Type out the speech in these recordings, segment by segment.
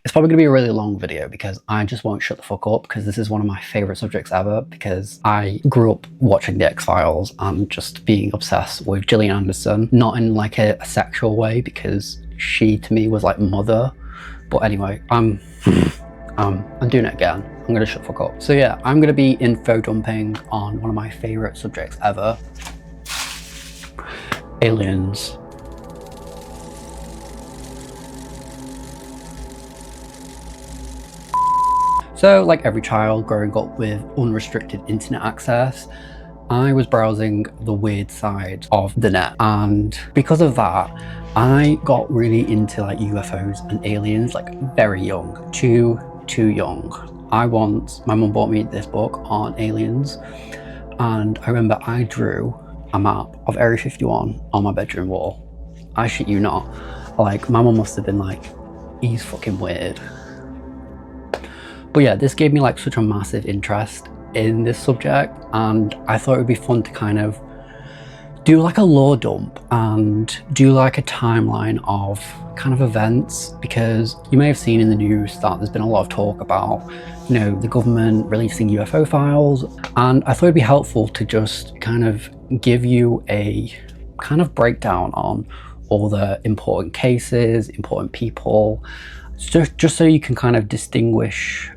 It's probably gonna be a really long video because I just won't shut the fuck up, because this is one of my favorite subjects ever, because I grew up watching the X-Files and just being obsessed with Gillian Anderson, not in like a sexual way, because she to me was like mother. But anyway, I'm doing it again. I'm gonna shut the fuck up. So yeah, I'm gonna be info dumping on one of my favorite subjects ever. Aliens. So like every child growing up with unrestricted internet access, I was browsing the weird side of the net, and because of that I got really into like UFOs and aliens like very young, too young. My mum bought me this book on aliens, and I remember I drew a map of Area 51 on my bedroom wall. I shit you not. Like my mum must have been like, he's fucking weird. But yeah, this gave me like such a massive interest in this subject, and I thought it would be fun to kind of do like a lore dump and do like a timeline of kind of events, because you may have seen in the news that there's been a lot of talk about, you know, the government releasing UFO files, and I thought it'd be helpful to just kind of give you a kind of breakdown on all the important cases, important people, just so you can kind of distinguish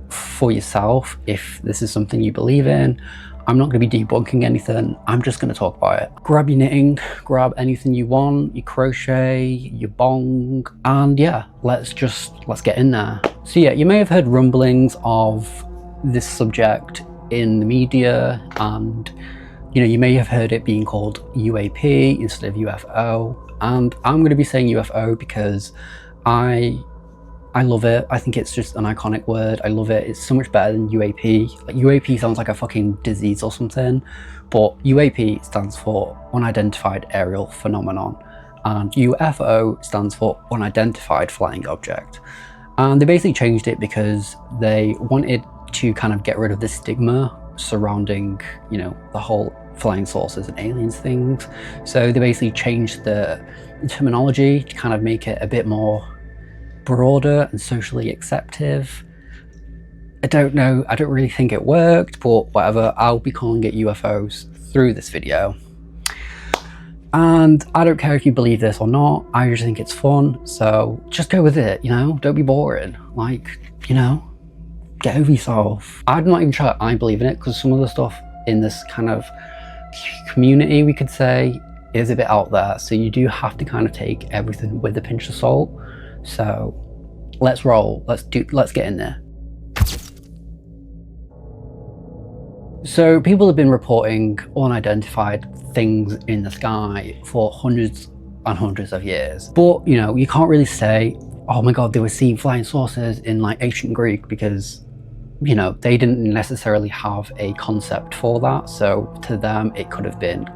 for yourself if this is something you believe in. I'm not going to be debunking anything, I'm just going to talk about it. Grab your knitting, grab anything you want, your crochet, your bong, and yeah, let's get in there. So yeah, you may have heard rumblings of this subject in the media, and you know, you may have heard it being called UAP instead of UFO, and I'm going to be saying UFO because I love it. I think it's just an iconic word. I love it. It's so much better than UAP. Like UAP sounds like a fucking disease or something, but UAP stands for Unidentified Aerial Phenomenon, and UFO stands for Unidentified Flying Object. And they basically changed it because they wanted to kind of get rid of the stigma surrounding, you know, the whole flying saucers and aliens things. So they basically changed the terminology to kind of make it a bit more broader and socially acceptive. I don't know, I don't really think it worked, but whatever, I'll be calling it UFOs through this video. And I don't care if you believe this or not, I just think it's fun, so just go with it, you know, don't be boring. Like, you know, get over yourself. I'm not even sure I believe in it, because some of the stuff in this kind of community, we could say, is a bit out there, so you do have to kind of take everything with a pinch of salt. So let's roll, let's get in there. So people have been reporting unidentified things in the sky for hundreds and hundreds of years, but you know, you can't really say, oh my god, they were seeing flying saucers in like ancient Greek, because you know, they didn't necessarily have a concept for that. So to them it could have been,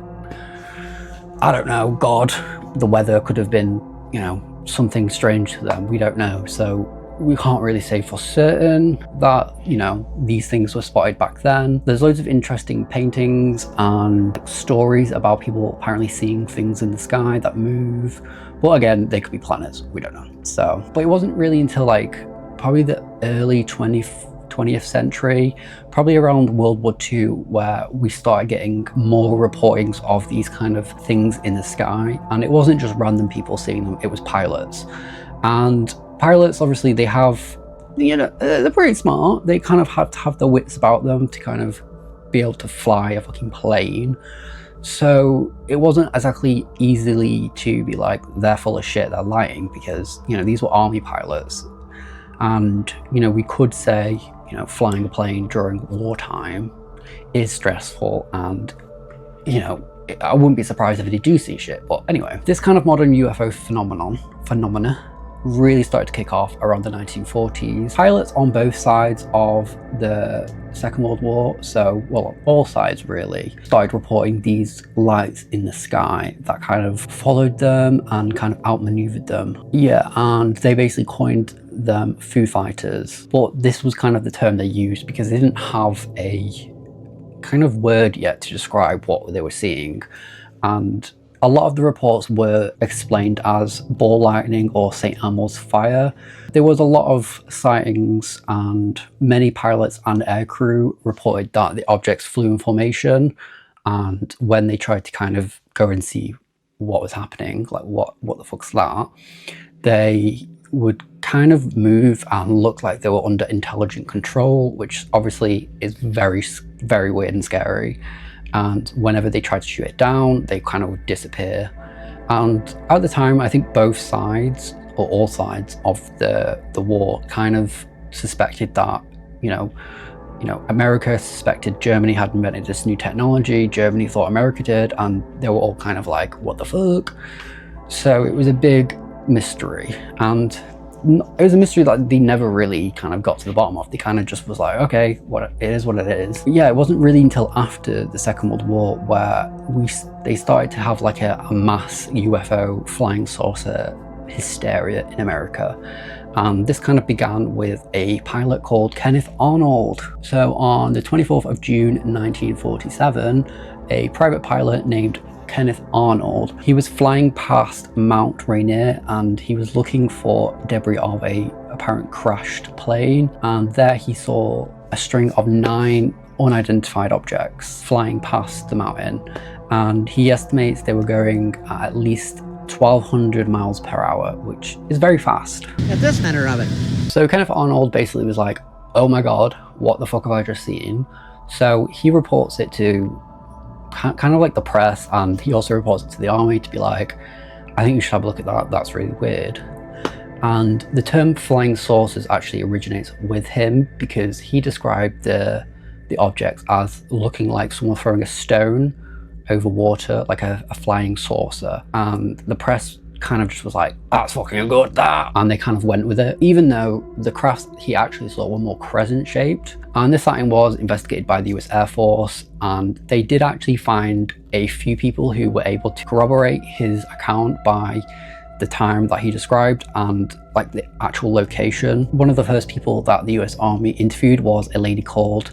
I don't know, God. The weather could have been, you know, something strange to them, we don't know. So we can't really say for certain that, you know, these things were spotted back then. There's loads of interesting paintings and stories about people apparently seeing things in the sky that move, but again, they could be planets, we don't know. So, but it wasn't really until like probably the early 20th century, probably around World War II, where we started getting more reportings of these kind of things in the sky. And it wasn't just random people seeing them, it was pilots. And pilots, obviously, they have, you know, they're pretty smart. They kind of have to have the wits about them to kind of be able to fly a fucking plane. So it wasn't exactly easily to be like, they're full of shit, they're lying, because, you know, these were army pilots. And, you know, we could say, you know, flying a plane during wartime is stressful, and, you know, I wouldn't be surprised if they do see shit. But anyway, this kind of modern UFO phenomena really started to kick off around the 1940s. Pilots on both sides of the Second World War, so, well, all sides really, started reporting these lights in the sky that kind of followed them and kind of outmaneuvered them. Yeah, and they basically coined them Foo Fighters, but this was kind of the term they used because they didn't have a kind of word yet to describe what they were seeing. And A lot of the reports were explained as ball lightning or St. Elmo's fire. There was a lot of sightings, and many pilots and aircrew reported that the objects flew in formation, and when they tried to kind of go and see what was happening, like what the fuck's that, they would kind of move and look like they were under intelligent control, which obviously is very, very weird and scary. And whenever they tried to shoot it down, they kind of would disappear. And at the time, I think both sides, or all sides of the war, kind of suspected that, you know, America suspected Germany had invented this new technology, Germany thought America did, and they were all kind of like, what the fuck? So it was a big mystery, and it was a mystery that they never really kind of got to the bottom of. They kind of just was like, okay, it is what it is. But yeah, it wasn't really until after the Second World War where they started to have like a mass UFO flying saucer hysteria in America. This kind of began with a pilot called Kenneth Arnold. So on the 24th of June 1947, a private pilot named Kenneth Arnold, he was flying past Mount Rainier, and he was looking for debris of a apparent crashed plane, and there he saw a string of 9 unidentified objects flying past the mountain, and he estimates they were going at least 1,200 miles per hour, which is very fast. At this center of it. So Kenneth Arnold basically was like, oh my god, what the fuck have I just seen? So he reports it to kind of like the press, and he also reports it to the army to be like, I think you should have a look at that, that's really weird. And the term flying saucers actually originates with him, because he described the objects as looking like someone throwing a stone over water, like a flying saucer. And the press kind of just was like, that's fucking good, that, and they kind of went with it, even though the crafts he actually saw were more crescent shaped. And this sighting was investigated by the US Air Force, and they did actually find a few people who were able to corroborate his account by the time that he described and like the actual location. One of the first people that the US Army interviewed was a lady called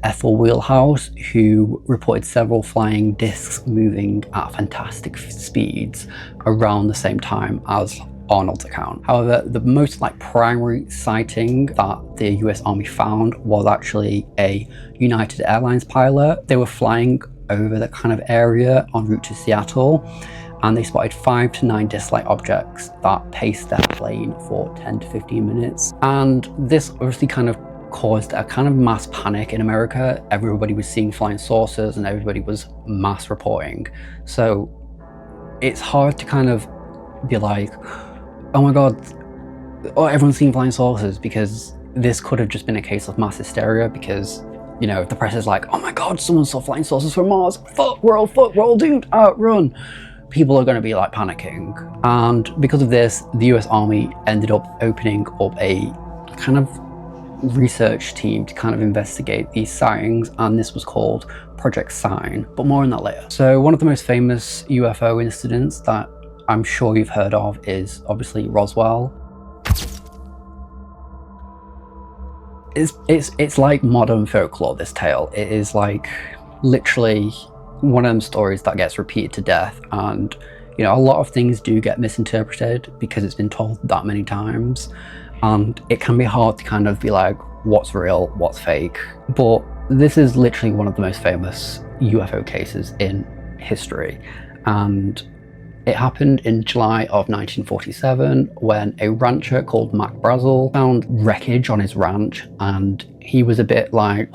Ethel Wheelhouse, who reported several flying discs moving at fantastic speeds around the same time as Arnold's account. However, the most primary sighting that the US Army found was actually a United Airlines pilot. They were flying over that kind of area en route to Seattle, and they spotted 5 to 9 disc-like objects that paced their plane for 10 to 15 minutes. And this obviously kind of caused a kind of mass panic in America. Everybody was seeing flying saucers and everybody was mass reporting. So it's hard to kind of be like, oh my god, everyone's seeing flying saucers, because this could have just been a case of mass hysteria, because, you know, if the press is like, oh my god, someone saw flying saucers from Mars, fuck, we're all doomed, run. People are going to be like panicking. And because of this, the US Army ended up opening up a kind of research team to kind of investigate these sightings, and this was called Project Sign, but more on that later. So one of the most famous UFO incidents that I'm sure you've heard of is obviously Roswell. It's like modern folklore, this tale. It is like literally one of them stories that gets repeated to death, and you know, a lot of things do get misinterpreted because it's been told that many times, and it can be hard to kind of be like, what's real, what's fake. But this is literally one of the most famous UFO cases in history, and it happened in July of 1947 when a rancher called Mac Brazel found wreckage on his ranch, and he was a bit like,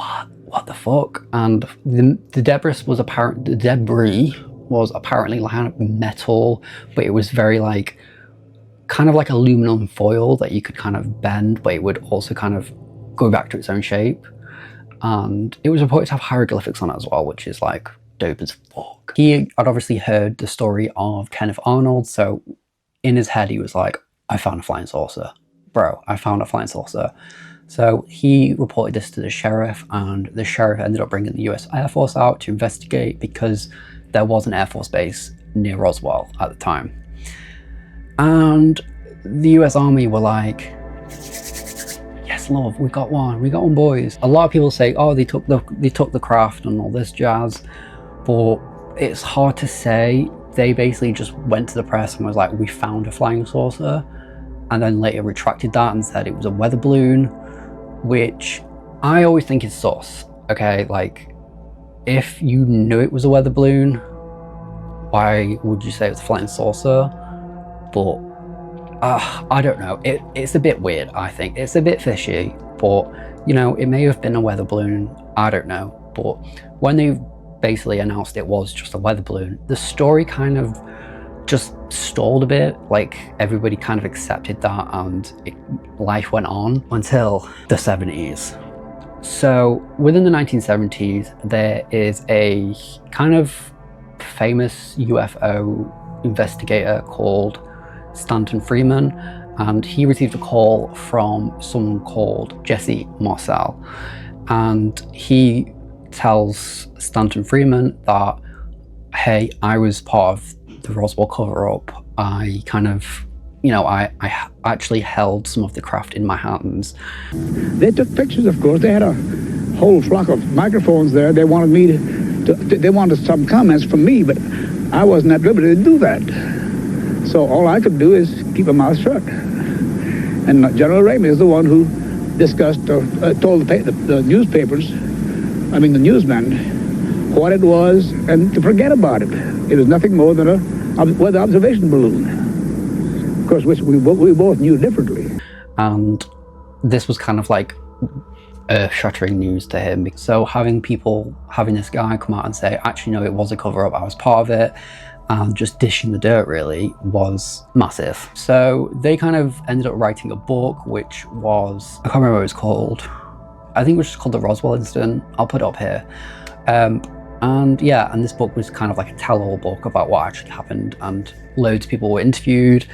what the fuck? And the debris was apparently like metal, but it was very like kind of like aluminum foil that you could kind of bend, but it would also kind of go back to its own shape. And it was reported to have hieroglyphics on it as well, which is like dope as fuck. He had obviously heard the story of Kenneth Arnold, so in his head he was like, I found a flying saucer. Bro, I found a flying saucer. So he reported this to the sheriff, and the sheriff ended up bringing the US Air Force out to investigate, because there was an Air Force base near Roswell at the time. And the US Army were like, yes, love, we got one, boys. A lot of people say, oh, they took the craft and all this jazz, but it's hard to say, they basically just went to the press and was like, we found a flying saucer, and then later retracted that and said it was a weather balloon, which I always think is sus. Okay, like, if you knew it was a weather balloon, why would you say it's a flying saucer? But I don't know, it's a bit weird. I think it's a bit fishy, but you know, it may have been a weather balloon, I don't know. But when they basically announced it was just a weather balloon, the story kind of just stalled a bit. Like, everybody kind of accepted that, and life went on until the 70s. So within the 1970s, there is a kind of famous UFO investigator called Stanton Friedman, and he received a call from someone called Jesse Marcel, and he tells Stanton Friedman that, hey, I was part of the Roswell cover-up. I kind of, you know, I actually held some of the craft in my hands. They took pictures, of course. They had a whole flock of microphones there. They wanted me they wanted some comments from me, but I wasn't at liberty to do that. So all I could do is keep my mouth shut. And General Ramey is the one who discussed, told the newspapers, I mean the newsmen, what it was and to forget about it. It was nothing more than a weather observation balloon. Of course, which we both knew differently. And this was kind of like earth-shattering news to him. So having this guy come out and say, actually no, it was a cover-up, I was part of it, and just dishing the dirt really was massive. So they kind of ended up writing a book, which was, I can't remember what it was called. I think it was just called The Roswell Incident. I'll put it up here. And yeah, and this book was kind of like a tell-all book about what actually happened, and loads of people were interviewed.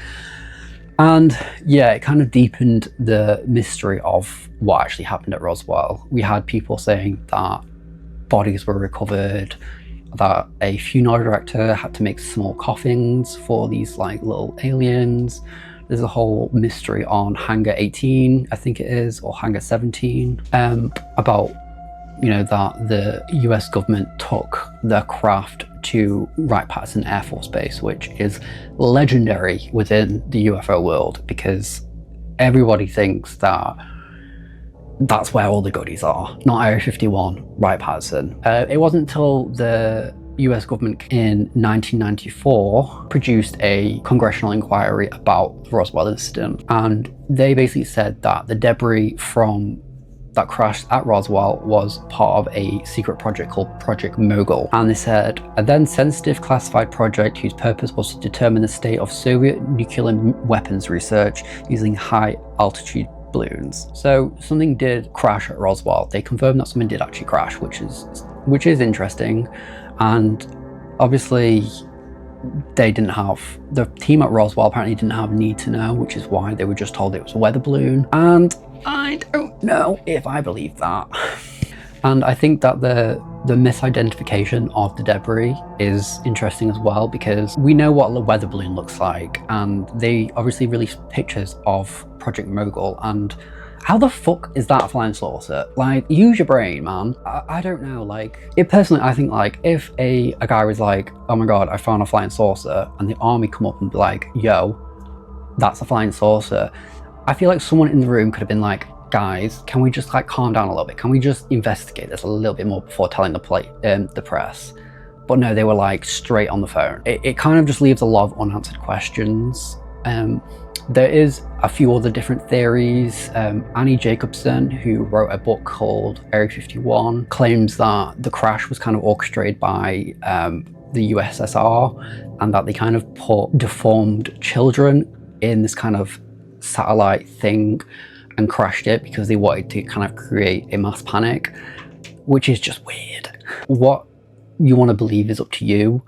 And yeah, it kind of deepened the mystery of what actually happened at Roswell. We had people saying that bodies were recovered, that a funeral director had to make small coffins for these like little aliens. There's a whole mystery on Hangar 18, I think it is, or Hangar 17, about, you know, that the US government took their craft to Wright-Patterson Air Force Base, which is legendary within the UFO world, because everybody thinks that that's where all the goodies are, not Area 51, Wright-Patterson. It wasn't until the US government in 1994 produced a congressional inquiry about the Roswell incident, and they basically said that the debris from that crashed at Roswell was part of a secret project called Project Mogul. And they said, a then sensitive classified project whose purpose was to determine the state of Soviet nuclear weapons research using high altitude balloons. So something did crash at Roswell. They confirmed that something did actually crash, which is interesting. And obviously they didn't have, the team at Roswell apparently didn't have need to know, which is why they were just told it was a weather balloon. And I don't know if I believe that. And I think that the misidentification of the debris is interesting as well, because we know what a weather balloon looks like, and they obviously released pictures of Project Mogul, and how the fuck is that a flying saucer? Like, use your brain, man. I don't know, like, personally, I think, like, if a guy was like, oh my god, I found a flying saucer, and the army come up and be like, yo, that's a flying saucer, I feel like someone in the room could have been like, guys, can we just like calm down a little bit? Can we just investigate this a little bit more before telling the press? But no, they were like straight on the phone. It kind of just leaves a lot of unanswered questions. There is a few other different theories. Annie Jacobson, who wrote a book called Area 51, claims that the crash was kind of orchestrated by the USSR, and that they kind of put deformed children in this kind of satellite thing and crashed it because they wanted to kind of create a mass panic, which is just weird. What you want to believe is up to you.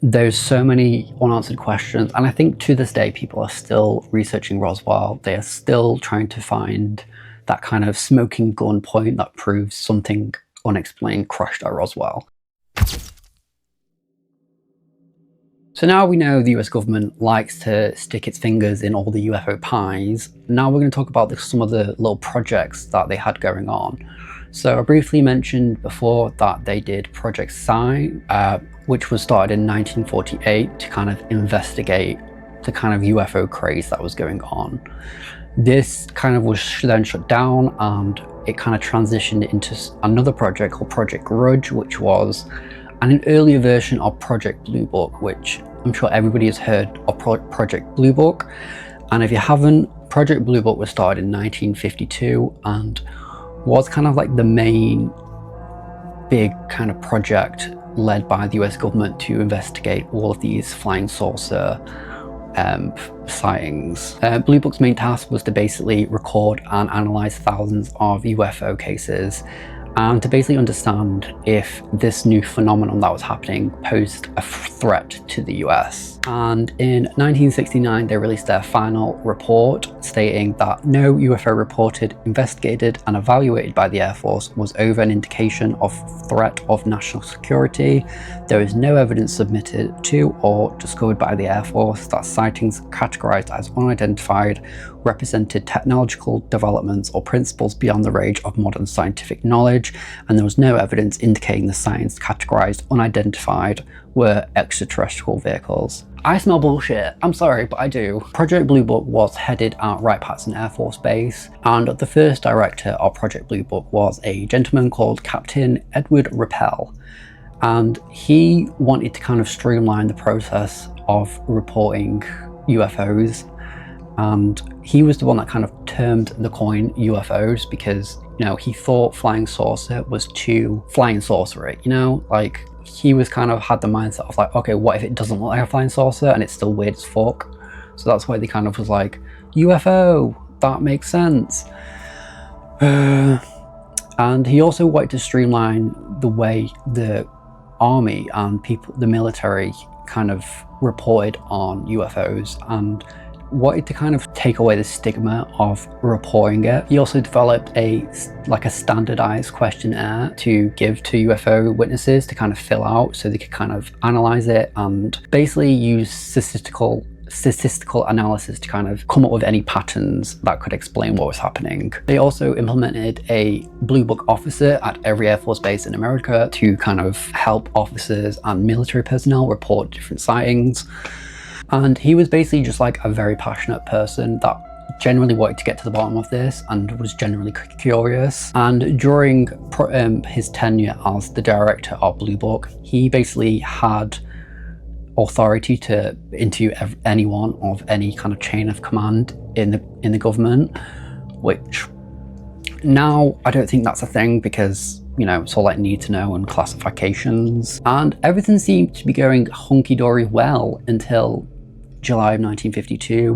There's so many unanswered questions, and I think to this day people are still researching Roswell. They are still trying to find that kind of smoking gun point that proves something unexplained crashed at Roswell. So now we know the US government likes to stick its fingers in all the UFO pies. Now we're going to talk about some of the little projects that they had going on. So I briefly mentioned before that they did Project Psi, which was started in 1948 to kind of investigate the kind of UFO craze that was going on. This kind of was then shut down, and it kind of transitioned into another project called Project Grudge, which was an earlier version of Project Blue Book, which I'm sure everybody has heard of Project Blue Book. And if you haven't, Project Blue Book was started in 1952 and was kind of like the main big kind of project led by the US government to investigate all of these flying saucer sightings. Blue Book's main task was to basically record and analyze thousands of UFO cases and to basically understand if this new phenomenon that was happening posed a threat to the US. And in 1969, they released their final report stating that no UFO reported, investigated, and evaluated by the Air Force was over an indication of threat of national security. There is no evidence submitted to or discovered by the Air Force that sightings categorized as unidentified represented technological developments or principles beyond the range of modern scientific knowledge, and there was no evidence indicating the sightings categorized unidentified were extraterrestrial vehicles. I smell bullshit, I'm sorry, but I do. Project Blue Book was headed at Wright-Patterson Air Force Base, and the first director of Project Blue Book was a gentleman called Captain Edward Rappel, and he wanted to kind of streamline the process of reporting UFOs, and he was the one that kind of termed the coin UFOs because, you know, he thought flying saucer was too flying saucery, you know, like he was kind of had the mindset of like, okay, what if it doesn't look like a flying saucer and it's still weird as fuck? So that's why they kind of was like, UFO, that makes sense. And he also wanted to streamline the way the army and people, the military, kind of reported on UFOs and wanted to kind of take away the stigma of reporting it. He also developed a standardized questionnaire to give to UFO witnesses to kind of fill out so they could kind of analyze it and basically use statistical analysis to kind of come up with any patterns that could explain what was happening. They also implemented a Blue Book officer at every Air Force base in America to kind of help officers and military personnel report different sightings. And he was basically just like a very passionate person that genuinely wanted to get to the bottom of this and was genuinely curious. And during his tenure as the director of Blue Book, he basically had authority to interview anyone of any kind of chain of command in the government, which now I don't think that's a thing because, you know, it's all like need to know and classifications. And everything seemed to be going hunky-dory well until July of 1952,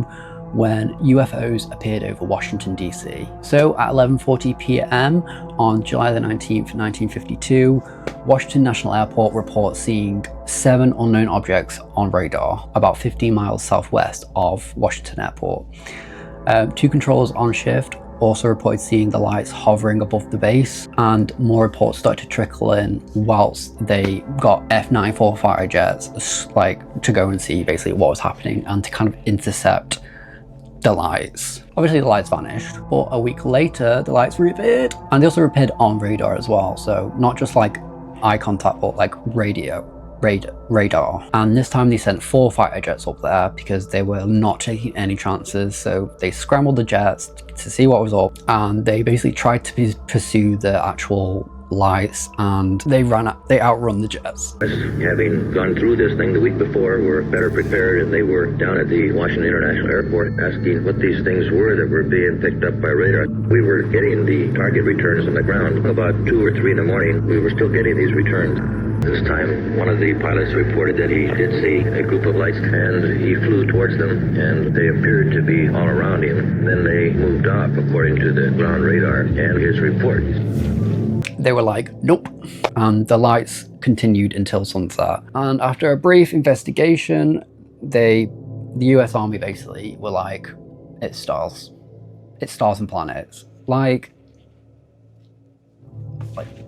when UFOs appeared over Washington, D.C. So at 11:40 p.m. on July the 19th, 1952, Washington National Airport reports seeing 7 unknown objects on radar about 15 miles southwest of Washington Airport. 2 controllers on shift also reported seeing the lights hovering above the base, and more reports started to trickle in whilst they got F-94 fighter jets like to go and see basically what was happening and to kind of intercept the lights. Obviously the lights vanished, but a week later the lights reappeared, and they also appeared on radar as well, so not just like eye contact but like radar. And this time they sent 4 fighter jets up there because they were not taking any chances, so they scrambled the jets to see what was up, and they basically tried to pursue the actual lights, and they outrun the jets. Having gone through this thing the week before, we're better prepared, and they were down at the Washington International Airport asking what these things were that were being picked up by radar. We were getting the target returns on the ground. About 2 or 3 in the morning, we were still getting these returns. This time, one of the pilots reported that he did see a group of lights, and he flew towards them, and they appeared to be all around him. Then they moved off, according to the ground radar and his report. They were like, nope. And the lights continued until sunset. And after a brief investigation, the US Army basically were like, it's stars. It's stars and planets. Like,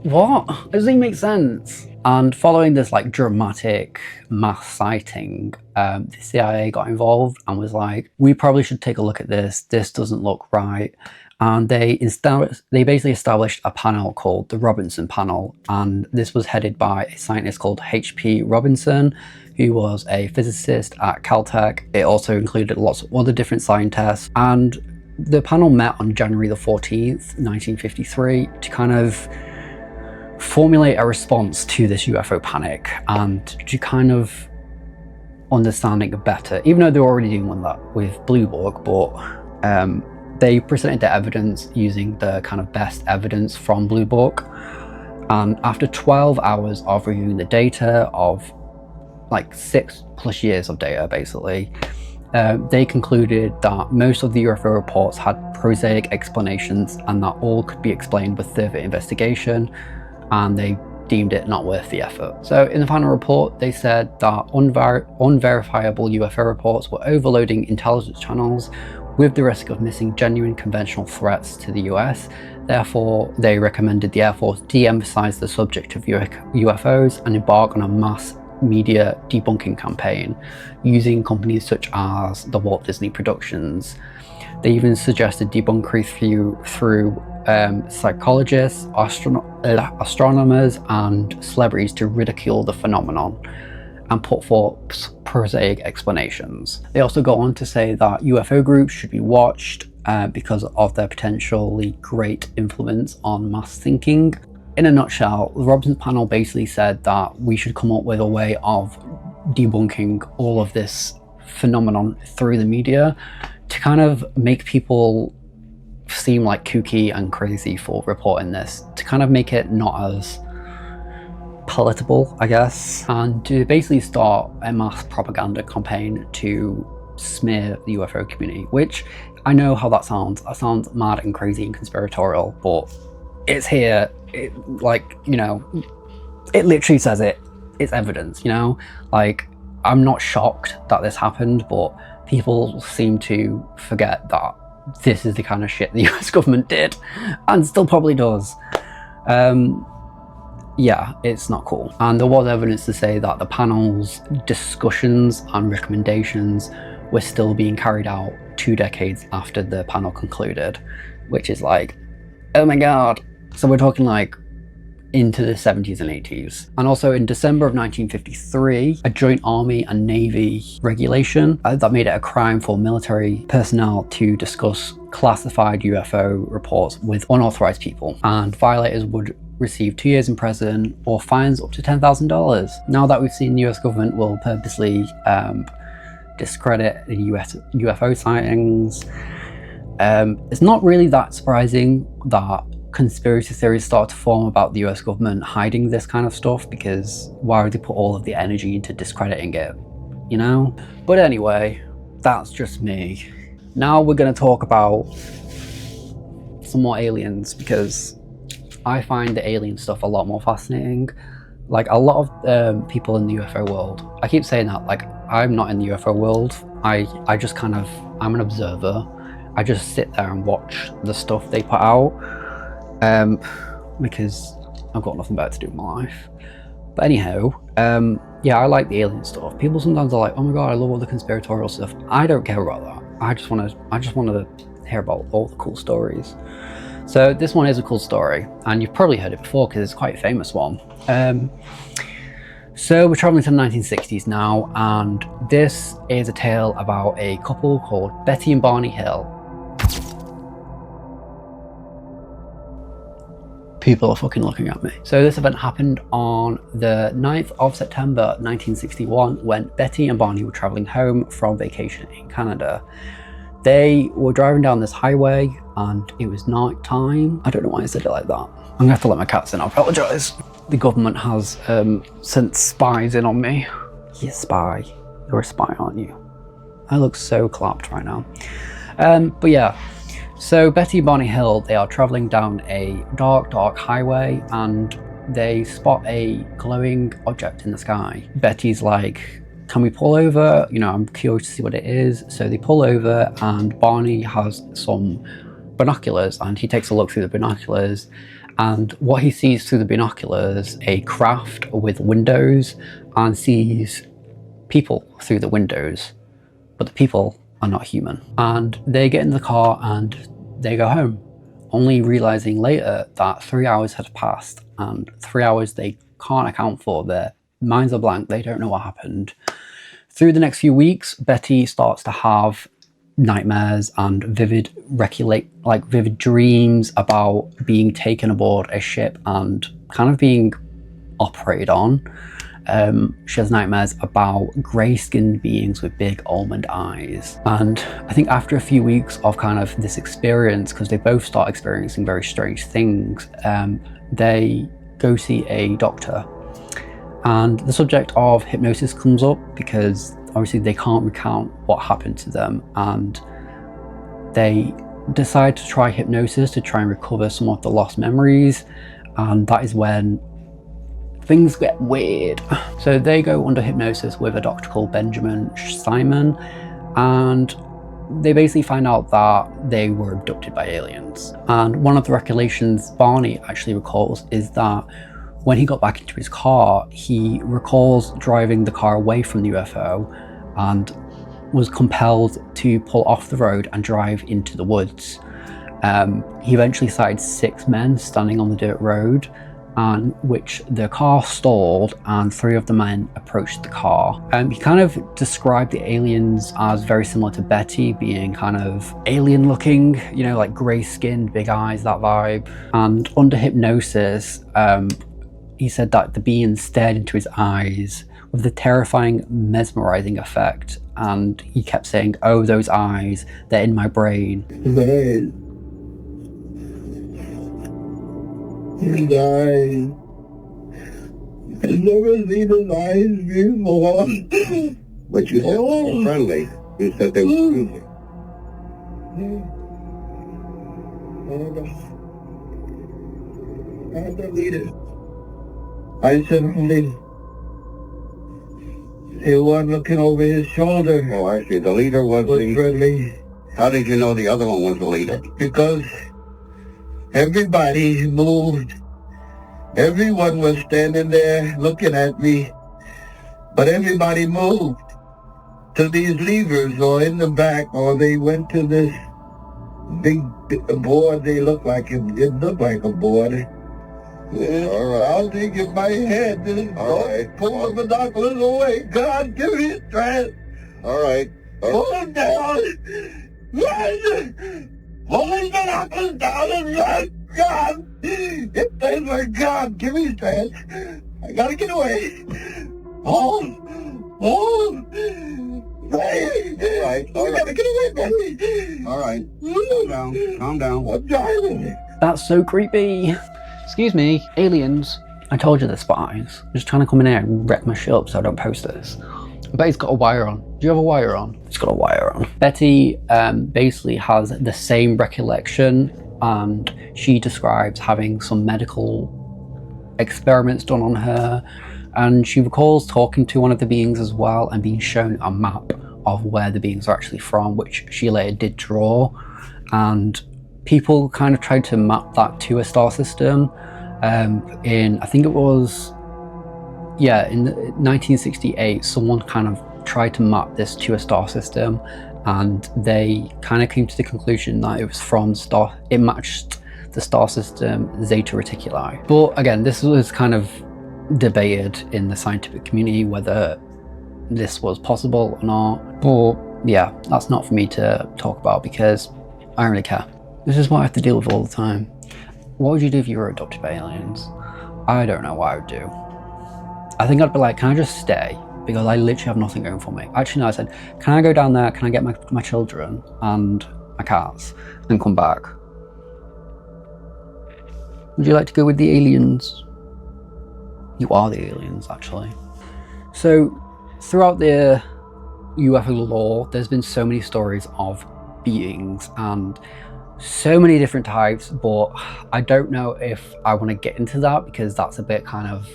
what? It doesn't even make sense. And following this like dramatic mass sighting, the CIA got involved and was like, we probably should take a look at this. This doesn't look right. And they basically established a panel called the Robinson Panel. And this was headed by a scientist called H.P. Robinson, who was a physicist at Caltech. It also included lots of other different scientists. And the panel met on January the 14th, 1953 to kind of formulate a response to this UFO panic and to kind of understand it better, even though they were already doing that with Blue Book, but they presented their evidence using the kind of best evidence from Blue Book. And after 12 hours of reviewing the data of like 6+ years of data, basically, they concluded that most of the UFO reports had prosaic explanations and that all could be explained with further investigation, and they deemed it not worth the effort. So in the final report, they said that unverifiable UFO reports were overloading intelligence channels with the risk of missing genuine conventional threats to the US. Therefore, they recommended the Air Force de-emphasize the subject of UFOs and embark on a mass media debunking campaign using companies such as the Walt Disney Productions. They even suggested debunking through psychologists, astronomers, and celebrities to ridicule the phenomenon and put forth prosaic explanations. They also go on to say that UFO groups should be watched because of their potentially great influence on mass thinking. In a nutshell, the Robinson panel basically said that we should come up with a way of debunking all of this phenomenon through the media to kind of make people seem like kooky and crazy for reporting this, to kind of make it not as palatable, I guess, and to basically start a mass propaganda campaign to smear the UFO community, which I know how that sounds. That sounds mad and crazy and conspiratorial, but it's here. It, like, you know, it literally says it. It's evidence, you know? Like, I'm not shocked that this happened, but people seem to forget that this is the kind of shit the US government did and still probably does. Yeah, it's not cool. And there was evidence to say that the panel's discussions and recommendations were still being carried out 2 decades after the panel concluded, which is like, oh my god. So we're talking like into the 70s and 80s. And also in December of 1953, a joint Army and Navy regulation that made it a crime for military personnel to discuss classified UFO reports with unauthorized people, and violators would receive 2 years in prison or fines up to $10,000. Now that we've seen the US government will purposely discredit the UFO sightings, it's not really that surprising that conspiracy theories start to form about the US government hiding this kind of stuff, because why would they put all of the energy into discrediting it, you know? But anyway, that's just me. Now we're going to talk about some more aliens, because I find the alien stuff a lot more fascinating. Like, a lot of people in the UFO world, I keep saying that, like, I'm not in the UFO world. I just kind of, I'm an observer. I just sit there and watch the stuff they put out, because I've got nothing better to do in my life. But anyhow, yeah, I like the alien stuff. People sometimes are like, oh my god, I love all the conspiratorial stuff. I don't care about that. I just want to hear about all the cool stories. So this one is a cool story, and you've probably heard it before because it's quite a famous one. So we're traveling to the 1960s now, and this is a tale about a couple called Betty and Barney Hill. People are fucking looking at me. So this event happened on the 9th of September 1961 when Betty and Barney were traveling home from vacation in Canada. They were driving down this highway and it was night time. I don't know why I said it like that. I'm gonna have to let my cats in, I apologise. The government has sent spies in on me. You're a spy. You're a spy, aren't you? I look so clapped right now. But yeah. So Betty and Barney Hill, they are traveling down a dark highway and they spot a glowing object in the sky. Betty's like, can we pull over? You know, I'm curious to see what it is. So they pull over and Barney has some binoculars and he takes a look through the binoculars And what he sees through the binoculars, a craft with windows, and sees people through the windows, but the people are not human. And they get in the car and they go home, only realizing later that 3 hours had passed, and 3 hours they can't account for. Their minds are blank, they don't know what happened. Through the next few weeks, Betty starts to have nightmares and vivid dreams about being taken aboard a ship and kind of being operated on. She has nightmares about grey-skinned beings with big almond eyes. And I think after a few weeks of kind of this experience, because they both start experiencing very strange things, they go see a doctor. And the subject of hypnosis comes up because obviously they can't recount what happened to them, and they decide to try hypnosis to try and recover some of the lost memories, and that is when things get weird. So they go under hypnosis with a doctor called Benjamin Simon, and they basically find out that they were abducted by aliens. And one of the recollections Barney actually recalls is that when he got back into his car, he recalls driving the car away from the UFO and was compelled to pull off the road and drive into the woods. He eventually sighted 6 men standing on the dirt road, on which the car stalled and 3 of the men approached the car. He kind of described the aliens as very similar to Betty, being kind of alien looking, you know, like grey skinned, big eyes, that vibe. And under hypnosis, he said that the being stared into his eyes with a terrifying, mesmerizing effect. And he kept saying, "Oh, those eyes, they're in my brain." His eyes. I've never seen his eyes before. But you said they were friendly. You said they were friendly. I believe it. I certainly. He was looking over his shoulder. Oh, I see. The leader was the... friendly. How did you know the other one was the leader? Because everybody moved. Everyone was standing there looking at me. But everybody moved to these levers or in the back, or they went to this big board. They looked like it didn't look like a board. Yeah, all right. I was thinking my head. All right. Pull the binoculars away. God, give me strength. All right. Pull them down. Run. Pull the binoculars down and run. God. If they were God, give me strength. I gotta get away. Hold. Hey. All right. We gotta get away, baby. All right. Calm down. I'm driving. That's so creepy. Excuse me, aliens. I told you they're spies. They're just trying to come in here and wreck my shit up so I don't post this. I bet he's got a wire on. Do you have a wire on? He's got a wire on. Betty basically has the same recollection, and she describes having some medical experiments done on her, and she recalls talking to one of the beings as well and being shown a map of where the beings are actually from, which she later did draw. And people kind of tried to map that to a star system in, I think it was, in 1968, someone kind of tried to map this to a star system, and they kind of came to the conclusion that it was from it matched the star system Zeta Reticuli. But again, this was kind of debated in the scientific community whether this was possible or not. But yeah, that's not for me to talk about because I don't really care. This is what I have to deal with all the time. What would you do if you were adopted by aliens? I don't know what I would do. I think I'd be like, can I just stay? Because I literally have nothing going for me. Actually, no, I said, can I go down there? Can I get my children and my cats and come back? Would you like to go with the aliens? You are the aliens, actually. So, throughout the UFO lore, there's been so many stories of beings and so many different types, but I don't know if I want to get into that because that's a bit kind of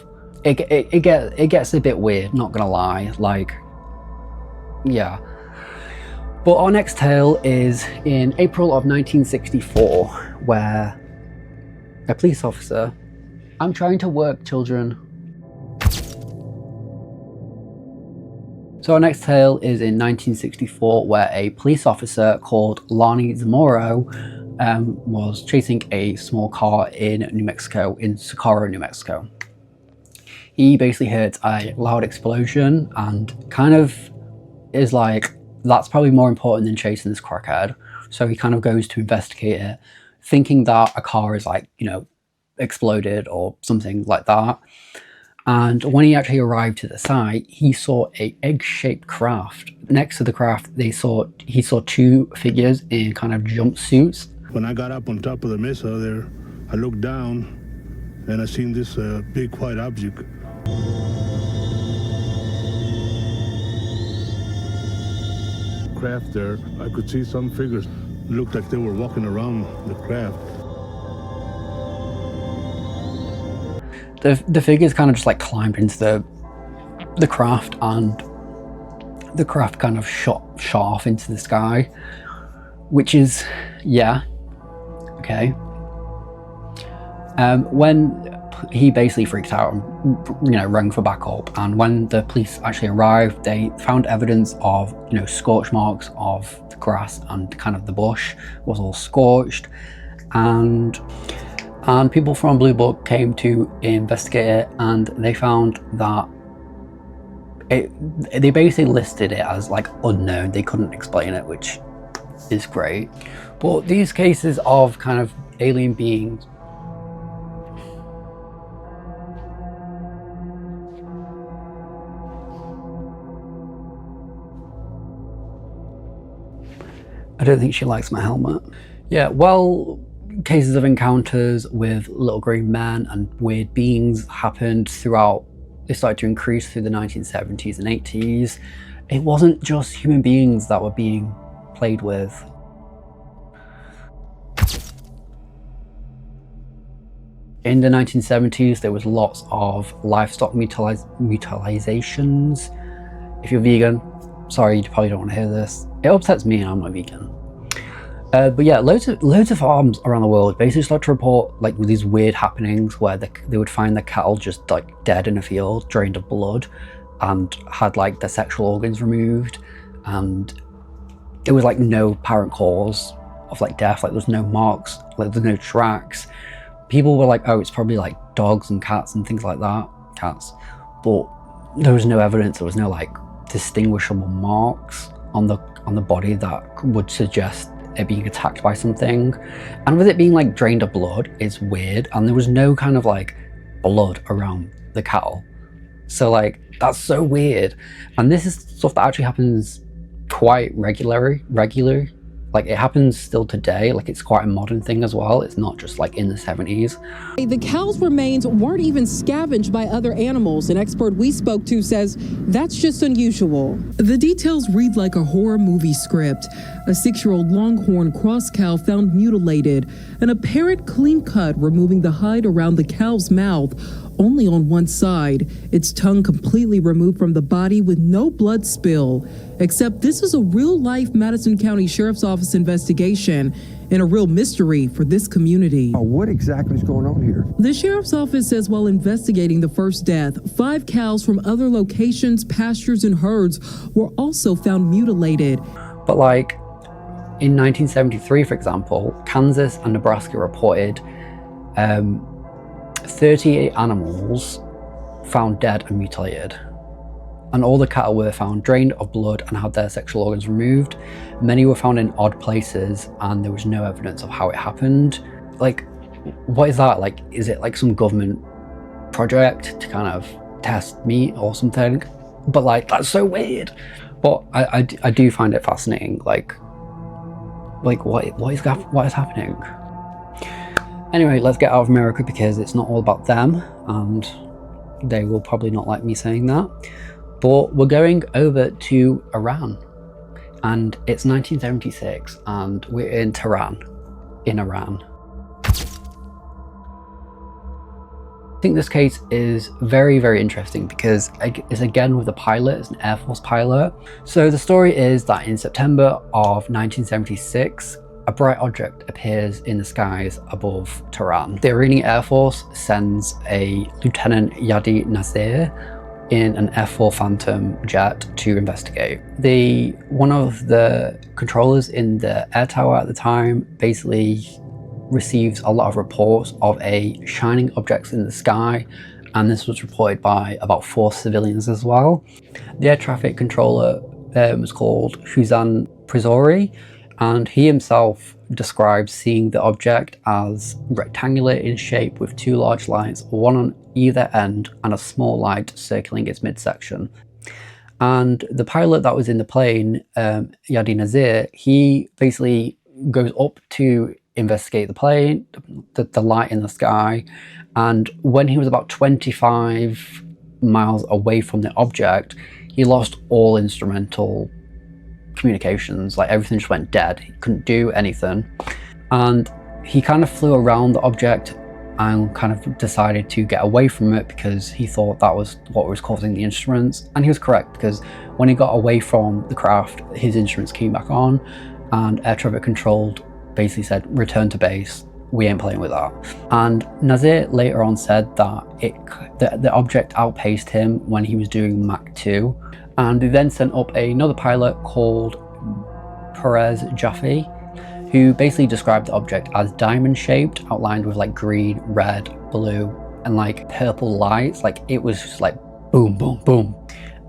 it gets a bit weird, not gonna lie. Like, yeah. But our next tale is in April of 1964, where a police officer. I'm trying to work, children. So our next tale is in 1964, where a police officer called Lonnie Zamora was chasing a small car in New Mexico, in Socorro, New Mexico. He basically heard a loud explosion and kind of is like, that's probably more important than chasing this crackhead. So he kind of goes to investigate it, thinking that a car is like, you know, exploded or something like that. And when he actually arrived to the site, he saw a egg-shaped craft. Next to the craft, he saw two figures in kind of jumpsuits. When I got up on top of the mesa there, I looked down and I seen this big white object. Craft there, I could see some figures looked like they were walking around the craft. The figures kind of just like climbed into the craft, and the craft kind of shot off into the sky, which is, yeah, okay. When he basically freaked out and, you know, rang for backup, and when the police actually arrived, they found evidence of, you know, scorch marks of the grass, and kind of the bush was all scorched, and people from Blue Book came to investigate it, and they found that they basically listed it as like unknown. They couldn't explain it, which is great. But these cases of kind of alien beings, I don't think she likes my helmet. Yeah, well, cases of encounters with little green men and weird beings happened throughout. They started to increase through the 1970s and 80s. It wasn't just human beings that were being played with. In the 1970s, there was lots of livestock mutilations. If you're vegan, sorry, you probably don't want to hear this. It upsets me, and I'm not vegan. But yeah, loads of farms around the world basically start to report like these weird happenings where they would find the cattle just like dead in a field, drained of blood, and had like their sexual organs removed, and there was like no apparent cause of like death. Like there's no marks, like there's no tracks. People were like, oh, it's probably like dogs and cats and things like that, cats. But there was no evidence. There was no like distinguishable marks on the body that would suggest it being attacked by something. And with it being like drained of blood is weird, and there was no kind of like blood around the cattle, so like that's so weird. And this is stuff that actually happens quite regularly. Like it happens still today. Like it's quite a modern thing as well. It's not just like in the 70s. The cow's remains weren't even scavenged by other animals. An expert we spoke to says that's just unusual. The details read like a horror movie script. A 6-year-old longhorn cross cow found mutilated, an apparent clean cut removing the hide around the cow's mouth, only on one side, its tongue completely removed from the body with no blood spill. Except this is a real-life Madison County Sheriff's Office investigation and a real mystery for this community. What exactly is going on here? The Sheriff's Office says while investigating the first death, 5 cows from other locations, pastures, and herds were also found mutilated. But like in 1973, for example, Kansas and Nebraska reported 38 animals found dead and mutilated, and all the cattle were found drained of blood and had their sexual organs removed. Many were found in odd places, and there was no evidence of how it happened. Like, what is that? Like, is it like some government project to kind of test meat or something? But like, that's so weird. But I do find it fascinating. Like what is happening? Anyway, let's get out of America, because it's not all about them, and they will probably not like me saying that. But we're going over to Iran, and it's 1976, and we're in Tehran, in Iran. I think this case is very, very interesting because it's again with a pilot. It's an Air Force pilot. So the story is that in September of 1976, a bright object appears in the skies above Tehran. The Iranian Air Force sends a Lieutenant Yadi Nazir in an F-4 Phantom jet to investigate. One of the controllers in the air tower at the time basically receives a lot of reports of a shining objects in the sky, and this was reported by about 4 civilians as well. The air traffic controller was called Huzan Prizori, and he himself describes seeing the object as rectangular in shape with 2 large lights, one on either end, and a small light circling its midsection. And the pilot that was in the plane, Yadi Nazir, he basically goes up to investigate the plane, the light in the sky, and when he was about 25 miles away from the object, he lost all instrumental communications. Like, everything just went dead. He couldn't do anything, and he kind of flew around the object and kind of decided to get away from it because he thought that was what was causing the instruments. And he was correct, because when he got away from the craft, his instruments came back on, and air traffic control basically said, return to base, we ain't playing with that. And Nazir later on said that the object outpaced him when he was doing Mach 2, and they then sent up another pilot called Perez Jaffe, who basically described the object as diamond shaped, outlined with like green, red, blue, and like purple lights. Like, it was just like boom, boom, boom.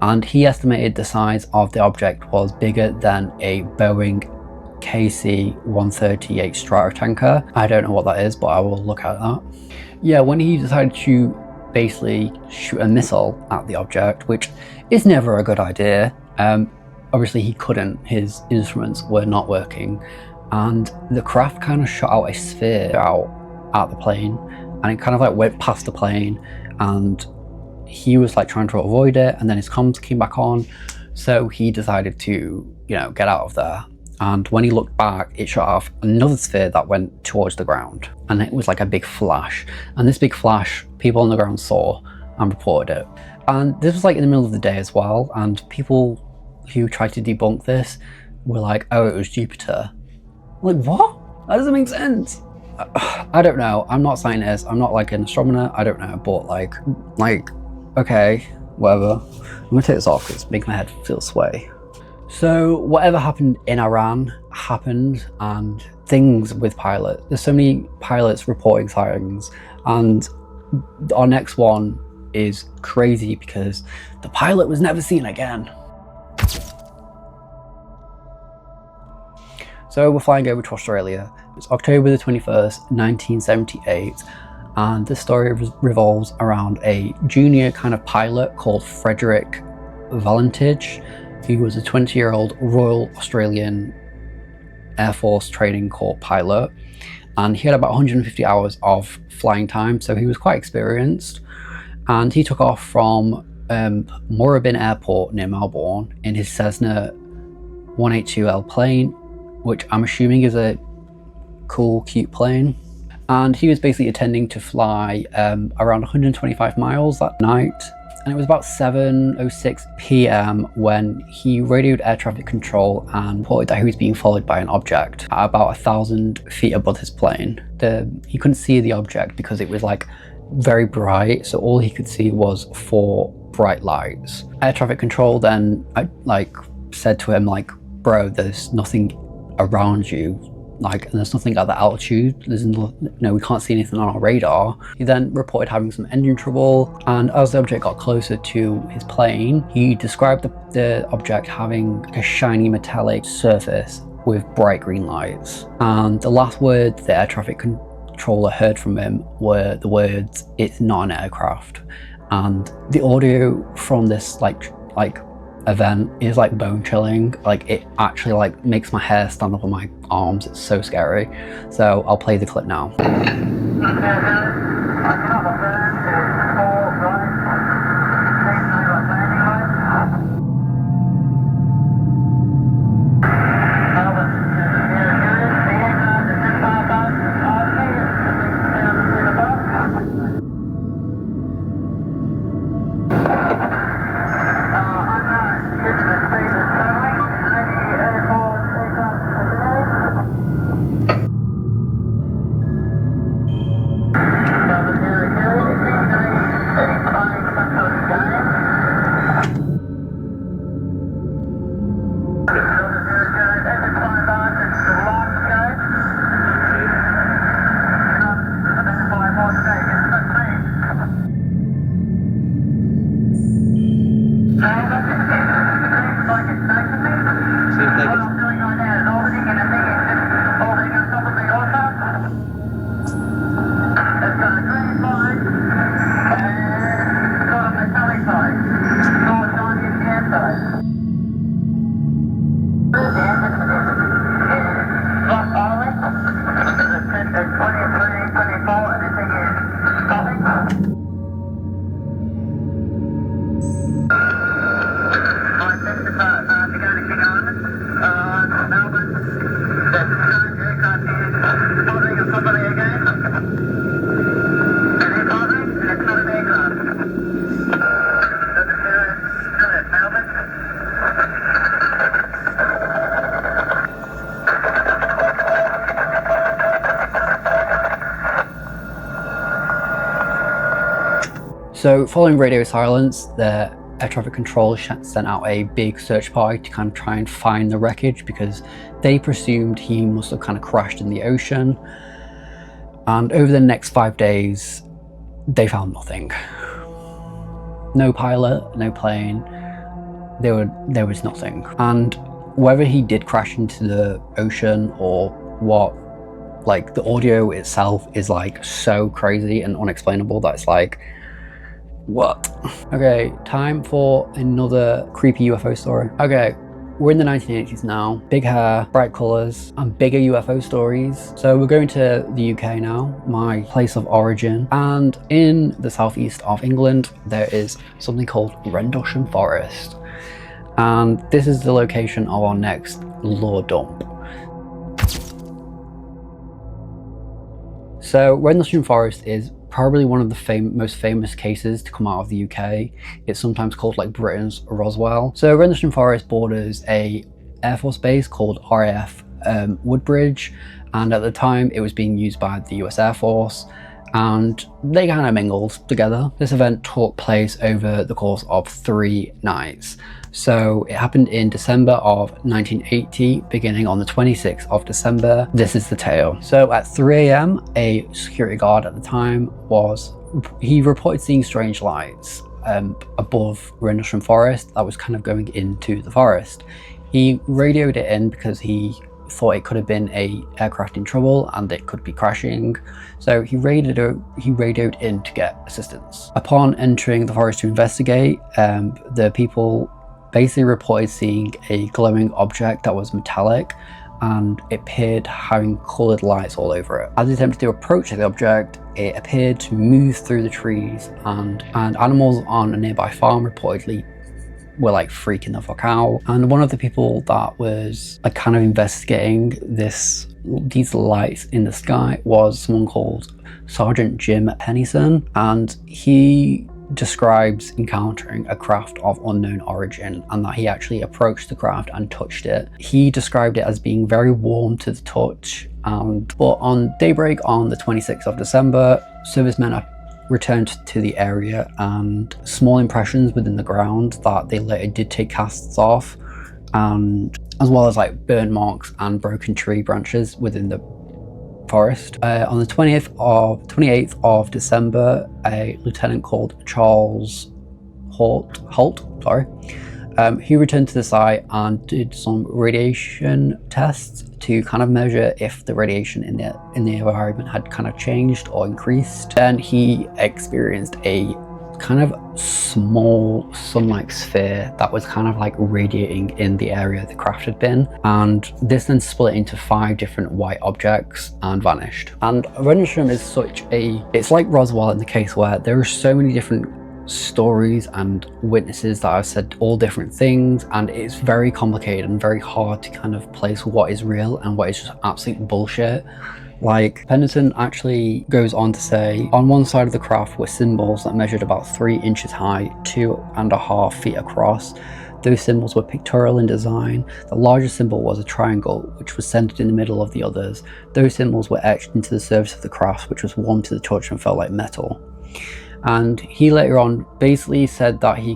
And he estimated the size of the object was bigger than a Boeing KC-138 Stratotanker. I don't know what that is, but I will look at that. Yeah, when he decided to basically shoot a missile at the object, which is never a good idea, obviously he couldn't, his instruments were not working, and the craft kind of shot out a sphere out at the plane, and it kind of like went past the plane, and he was like trying to avoid it, and then his comms came back on, so he decided to, get out of there. And when he looked back, it shot off another sphere that went towards the ground, and it was like a big flash, and this big flash people on the ground saw and reported it. And this was like in the middle of the day as well, and people who tried to debunk this were like, oh, it was Jupiter. Like, what? That doesn't make sense. I don't know. I'm not a scientist. I'm not like an astronomer. I don't know. But like, okay, whatever. I'm gonna take this off because it's making my head feel sway. So whatever happened in Iran happened, and things with pilots. There's so many pilots reporting sightings, and our next one is crazy because the pilot was never seen again. So we're flying over to Australia. It's October the 21st, 1978, and this story revolves around a junior kind of pilot called Frederick Valentich. He was a 20-year-old Royal Australian Air Force Training Corps pilot, and he had about 150 hours of flying time, so he was quite experienced. And he took off from Moorabbin Airport near Melbourne in his Cessna 182L plane, which I'm assuming is a cool, cute plane. And he was basically intending to fly around 125 miles that night. And it was about 7:06 p.m. when he radioed air traffic control and reported that he was being followed by an object at about 1,000 feet above his plane. He couldn't see the object because it was like very bright, so all he could see was 4 bright lights. Air traffic control then said to him like, bro, there's nothing around you, and there's nothing at that altitude, we can't see anything on our radar. He then reported having some engine trouble, and as the object got closer to his plane, he described the object having a shiny metallic surface with bright green lights. And the last words the air traffic controller heard from him were the words, "It's not an aircraft." And the audio from this event is like bone chilling. It actually makes my hair stand up on my arms. It's so scary. So I'll play the clip now. So following radio silence, the air traffic control sent out a big search party to kind of try and find the wreckage, because they presumed he must have kind of crashed in the ocean. And over the next 5 days, they found nothing. No pilot, no plane, there was nothing. And whether he did crash into the ocean or what, like, the audio itself is like so crazy and unexplainable that it's like, what? Okay, time for another creepy UFO story. Okay, we're in the 1980s now. Big hair, bright colours, and bigger UFO stories. So we're going to the UK now, my place of origin. And in the southeast of England, there is something called Rendlesham Forest. And this is the location of our next lore dump. So Rendlesham Forest is probably one of the most famous cases to come out of the UK. It's sometimes called like Britain's Roswell. So Rendlesham Forest borders a Air Force base called RAF Woodbridge, and at the time it was being used by the US Air Force, and they kind of mingled together. This event took place over the course of 3 nights. So it happened in December of 1980, beginning on the 26th of December. This is the tale. So at 3 a.m, a security guard at the time he reported seeing strange lights above Rendlesham Forest that was kind of going into the forest. He radioed it in because he thought it could have been a aircraft in trouble and it could be crashing. So he radioed in to get assistance. Upon entering the forest to investigate, the people basically reported seeing a glowing object that was metallic, and it appeared having coloured lights all over it. As he attempted to approach the object, it appeared to move through the trees, and animals on a nearby farm reportedly were like freaking the fuck out. And one of the people that was like kind of investigating these lights in the sky was someone called Sergeant Jim Pennison, and he describes encountering a craft of unknown origin, and that he actually approached the craft and touched it. He described it as being very warm to the touch, but on daybreak on the 26th of December, servicemen returned to the area, and small impressions within the ground that they later did take casts off, and as well as like burn marks and broken tree branches within the forest. On the 28th of December, a lieutenant called Charles Holt, he returned to the site and did some radiation tests to kind of measure if the radiation in the environment had kind of changed or increased. Then he experienced a kind of small sun-like sphere that was kind of like radiating in the area the craft had been, and this then split into 5 different white objects and vanished. And Rendlesham is it's like Roswell in the case where there are so many different stories and witnesses that have said all different things, and it's very complicated and very hard to kind of place what is real and what is just absolute bullshit. Like, Pennison actually goes on to say, on one side of the craft were symbols that measured about 3 inches high, 2.5 feet across. Those symbols were pictorial in design. The largest symbol was a triangle, which was centered in the middle of the others. Those symbols were etched into the surface of the craft, which was warm to the touch and felt like metal. And he later on basically said that he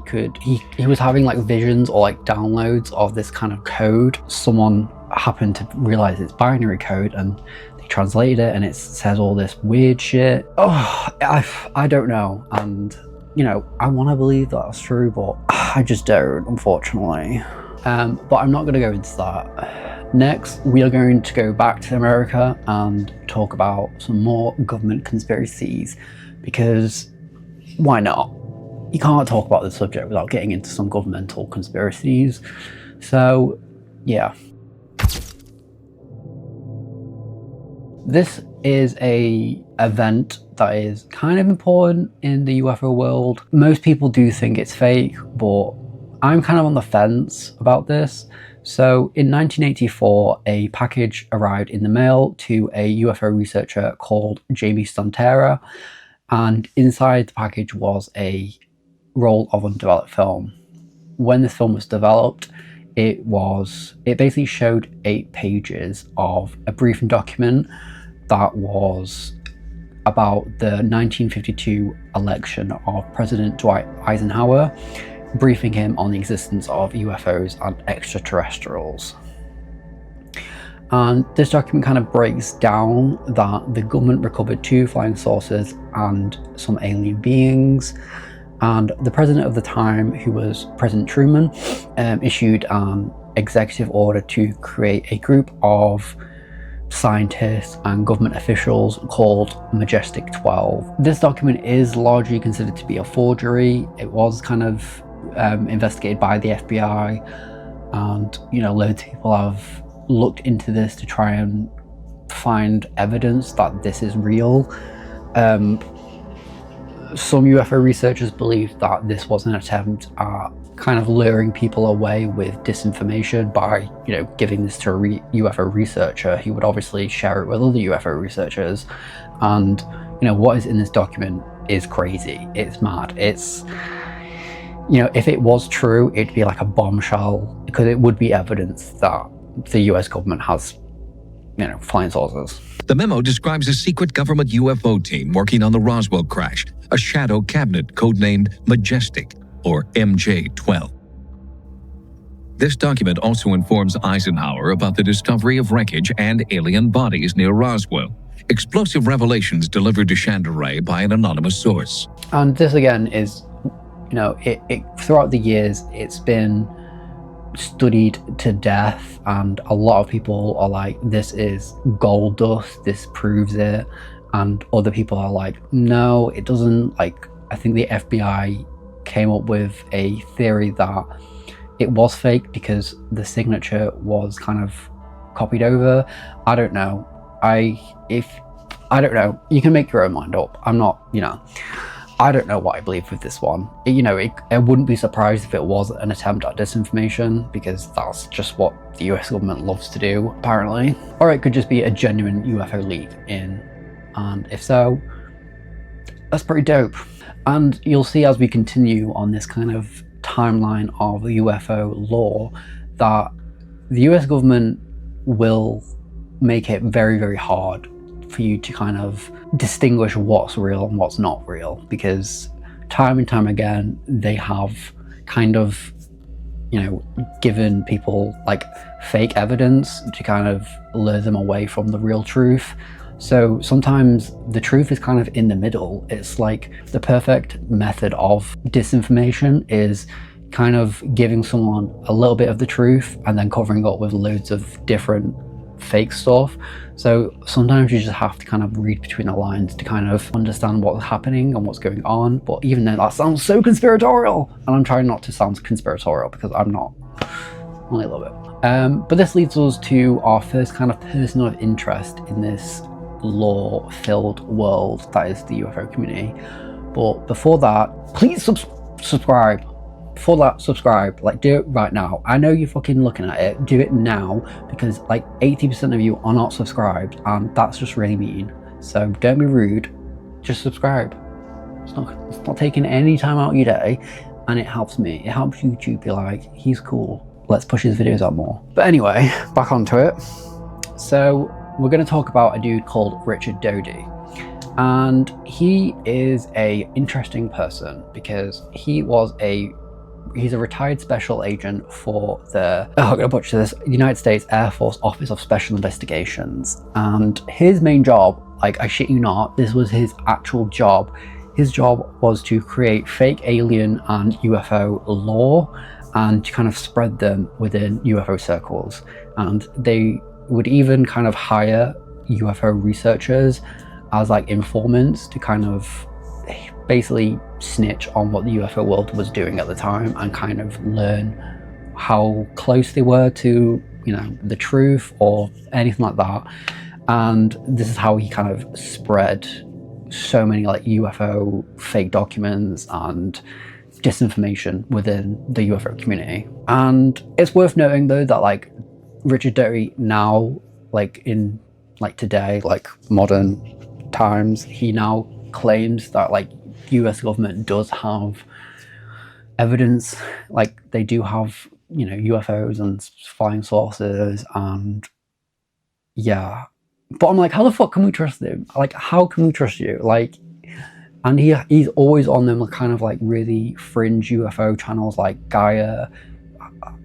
was having like visions or like downloads of this kind of code. Someone happened to realize it's binary code, and translated it, and it says all this weird shit. I don't know, and you know, I want to believe that's true, but I just don't, unfortunately. But I'm not going to go into that. Next, we are going to go back to America and talk about some more government conspiracies, because why not? You can't talk about this subject without getting into some governmental conspiracies. So yeah. This is a event that is kind of important in the UFO world. Most people do think it's fake, but I'm kind of on the fence about this. So in 1984, a package arrived in the mail to a UFO researcher called Jamie Stantera, and inside the package was a roll of undeveloped film. When this film was developed, it basically showed 8 pages of a briefing document that was about the 1952 election of President Dwight Eisenhower, briefing him on the existence of UFOs and extraterrestrials. And this document kind of breaks down that the government recovered 2 flying saucers and some alien beings, and the president of the time, who was President Truman, issued an executive order to create a group of scientists and government officials called Majestic 12. This document is largely considered to be a forgery. It was kind of investigated by the FBI, and loads of people have looked into this to try and find evidence that this is real. Some UFO researchers believe that this was an attempt at kind of luring people away with disinformation by, giving this to a UFO researcher. He would obviously share it with other UFO researchers, and what is in this document is crazy. It's mad. It's, if it was true, it'd be like a bombshell, because it would be evidence that the US government has, flying saucers. The memo describes a secret government UFO team working on the Roswell crash, a shadow cabinet codenamed Majestic, or MJ-12. This document also informs Eisenhower about the discovery of wreckage and alien bodies near Roswell, explosive revelations delivered to Chandray by an anonymous source. And this again is, throughout the years, it's been studied to death, and a lot of people are like, this is gold dust, this proves it, and other people are like, no, it doesn't. Like, I think the FBI came up with a theory that it was fake because the signature was kind of copied over. I don't know. I don't know. You can make your own mind up. I'm not, I don't know what I believe with this one. I wouldn't be surprised if it was an attempt at disinformation, because that's just what the US government loves to do, apparently. Or it could just be a genuine UFO leak in, and if so, that's pretty dope. And you'll see as we continue on this kind of timeline of UFO lore that the US government will make it very, very hard for you to kind of distinguish what's real and what's not real, because time and time again they have kind of given people like fake evidence to kind of lure them away from the real truth. So sometimes the truth is kind of in the middle. It's like the perfect method of disinformation is kind of giving someone a little bit of the truth and then covering up with loads of different fake stuff. So sometimes you just have to kind of read between the lines to kind of understand what's happening and what's going on. But even then, that sounds so conspiratorial, and I'm trying not to sound conspiratorial because I'm not, only a little bit. But this leads us to our first kind of person of interest in this lore-filled world that is the UFO community. But before that, please subscribe. Before that, subscribe. Like, do it right now. I know you're fucking looking at it. Do it now, because like 80% of you are not subscribed, and that's just really mean. So don't be rude. Just subscribe. It's not taking any time out of your day, and it helps me. It helps YouTube be like, he's cool. Let's push his videos out more. But anyway, back onto it. So we're going to talk about a dude called Richard Doty. And he is a interesting person because he's a retired special agent for the, I'm gonna butcher this, United States Air Force Office of Special Investigations. And his main job, like, I shit you not, this was his actual job. His job was to create fake alien and UFO lore and to kind of spread them within UFO circles. And they would even kind of hire UFO researchers as like informants to kind of basically snitch on what the UFO world was doing at the time and kind of learn how close they were to, the truth or anything like that. And this is how he kind of spread so many like UFO fake documents and disinformation within the UFO community. And it's worth noting though that like Richard Doty now, like in like today, like modern times, he now claims that like US government does have evidence, like they do have, UFOs and flying saucers, and yeah, But I'm like, how the fuck can we trust him? Like, how can we trust you? Like, and he's always on them kind of like really fringe UFO channels like Gaia,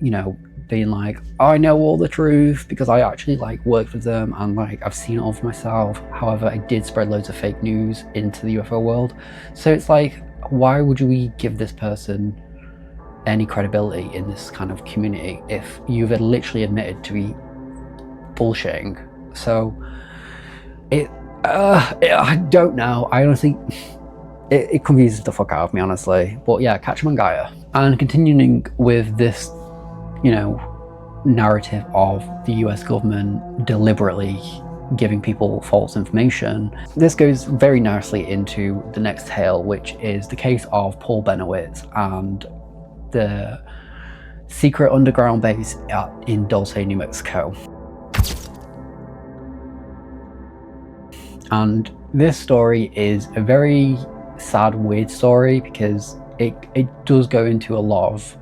you know, being like, I know all the truth because I actually like worked with them and like I've seen it all for myself. However, I did spread loads of fake news into the UFO world. So it's like, why would we give this person any credibility in this kind of community if you've literally admitted to be bullshitting? So I don't know. I honestly, it confuses the fuck out of me, honestly. But yeah, catch him on Gaia. And continuing with this, you know, narrative of the US government deliberately giving people false information, this goes very nicely into the next tale, which is the case of Paul Benowitz and the secret underground base in Dulce, New Mexico. And this story is a very sad, weird story because it does go into a lot of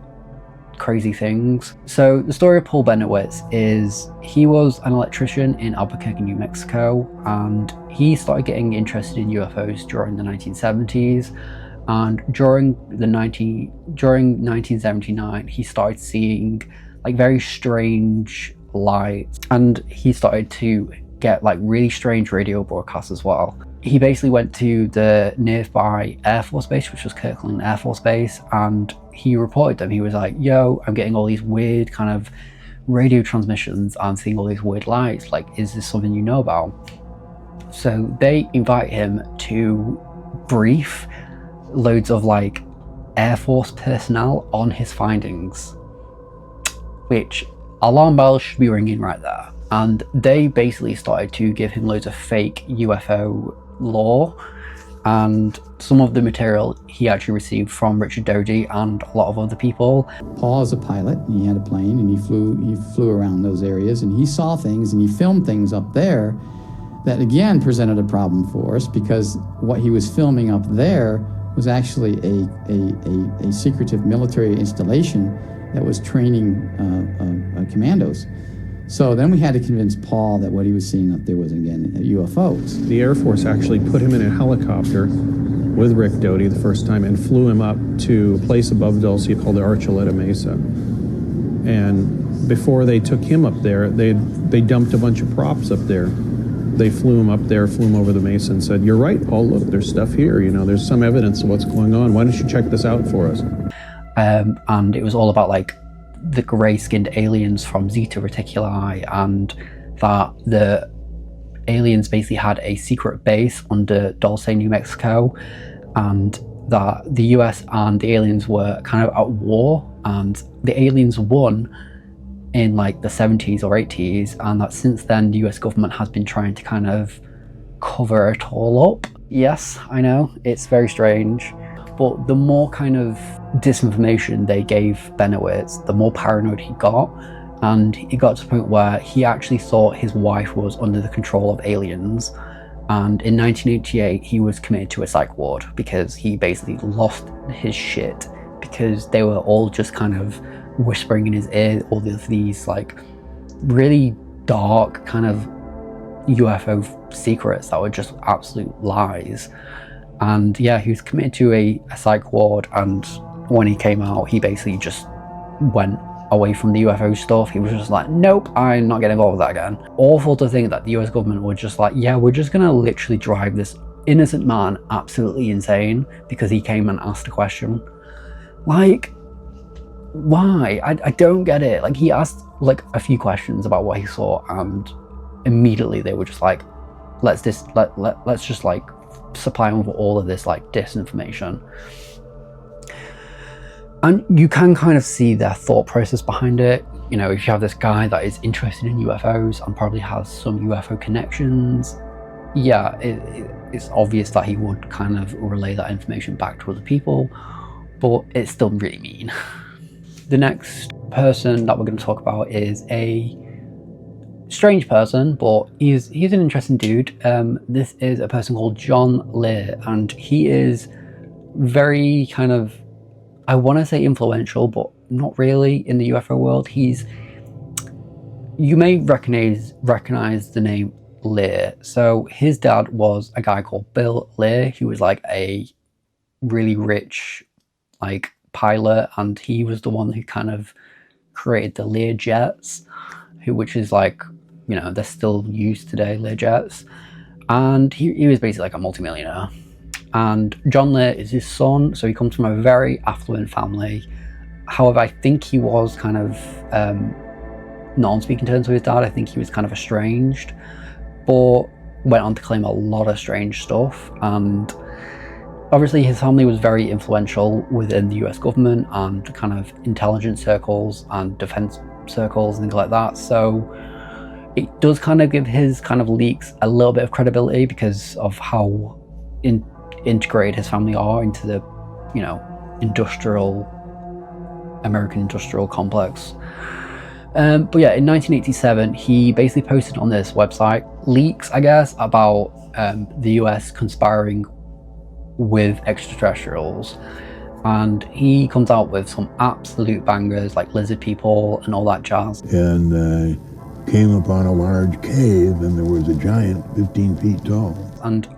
crazy things. So the story of Paul Benowitz is he was an electrician in Albuquerque, New Mexico, and he started getting interested in UFOs during the 1970s. And during 1979, he started seeing like very strange lights, and he started to get like really strange radio broadcasts as well. He basically went to the nearby Air Force Base, which was Kirkland Air Force Base, and he reported them. He was like, yo, I'm getting all these weird kind of radio transmissions and seeing all these weird lights. Like, is this something you know about? So they invite him to brief loads of like Air Force personnel on his findings, which alarm bells should be ringing right there. And they basically started to give him loads of fake UFO lore, and some of the material he actually received from Richard Doty and a lot of other people. Paul is a pilot, and he had a plane, and he flew around those areas, and he saw things, and he filmed things up there that again presented a problem for us, because what he was filming up there was actually a secretive military installation that was training commandos. So then we had to convince Paul that what he was seeing up there was, again, UFOs. The Air Force actually put him in a helicopter with Rick Doty the first time and flew him up to a place above Dulce called the Archuleta Mesa. And before they took him up there, they dumped a bunch of props up there. They flew him up there, flew him over the mesa and said, you're right, Paul, look, there's stuff here. You know, there's some evidence of what's going on. Why don't you check this out for us? And it was all about like the grey-skinned aliens from Zeta Reticuli, and that the aliens basically had a secret base under Dulce, New Mexico, and that the US and the aliens were kind of at war, and the aliens won in like the 70s or 80s, and that since then the US government has been trying to kind of cover it all up. Yes, I know, it's very strange. But the more kind of disinformation they gave Benowitz, the more paranoid he got. And it got to the point where he actually thought his wife was under the control of aliens. And in 1988, he was committed to a psych ward because he basically lost his shit, because they were all just kind of whispering in his ear all of these like really dark kind of UFO secrets that were just absolute lies. And yeah, he was committed to a psych ward, and when he came out, he basically just went away from the UFO stuff. He was just like, nope, I'm not getting involved with that again. Awful to think that the US government were just like, yeah, we're just gonna literally drive this innocent man absolutely insane because he came and asked a question. Like, why? I don't get it. Like, he asked like a few questions about what he saw, and immediately they were just like, let's just like supply him with all of this like disinformation. And you can kind of see their thought process behind it. You know, if you have this guy that is interested in UFOs and probably has some UFO connections, yeah, it's obvious that he would kind of relay that information back to other people, but it's still really mean. The next person that we're going to talk about is a strange person, but he's an interesting dude. This is a person called John Lear, and he is very kind of, I want to say influential, but not really in the UFO world. You may recognize the name Lear. So his dad was a guy called Bill Lear. He was like a really rich like pilot, and he was the one who kind of created the Lear jets, which is like, you know, they're still used today, Lear jets. And he was basically like a multimillionaire. And John Lear is his son, so he comes from a very affluent family. However, I think he was kind of not on speaking terms with his dad. I think he was kind of estranged, but went on to claim a lot of strange stuff. And obviously his family was very influential within the US government and kind of intelligence circles and defense circles and things like that. So it does kind of give his kind of leaks a little bit of credibility because of how integrated his family are into the, you know, American industrial complex. But yeah, in 1987, he basically posted on this website leaks, I guess, about the US conspiring with extraterrestrials. And he comes out with some absolute bangers like lizard people and all that jazz. And came upon a large cave, and there was a giant 15 feet tall. And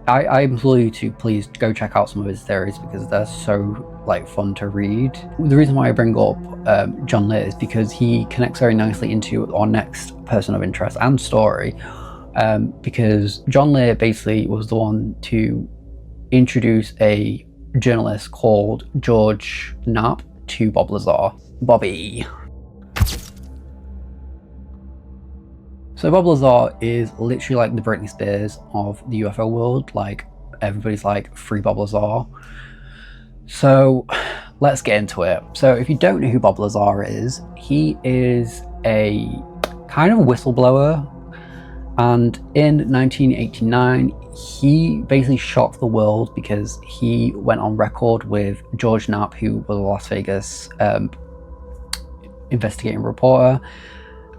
I implore you to please go check out some of his theories because they're so like fun to read. The reason why I bring up John Lear is because he connects very nicely into our next person of interest and story, because John Lear basically was the one to introduce a journalist called George Knapp to Bob Lazar. Bobby. So Bob Lazar is literally like the Britney Spears of the UFO world. Like, everybody's like, free Bob Lazar. So let's get into it. So if you don't know who Bob Lazar is, he is a kind of whistleblower. And in 1989, he basically shocked the world because he went on record with George Knapp, who was a Las Vegas investigating reporter.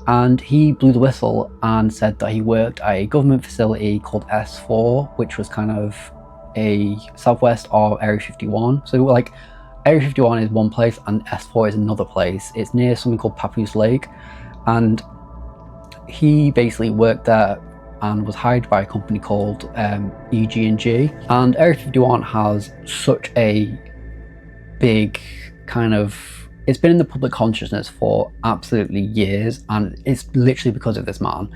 And he blew the whistle and said that he worked at a government facility called S4, which was kind of a southwest of Area 51. So like Area 51 is one place and S4 is another place. It's near something called Papoose Lake. And he basically worked there and was hired by a company called EG&G. And Area 51 has such a big kind of, it's been in the public consciousness for absolutely years, and it's literally because of this man.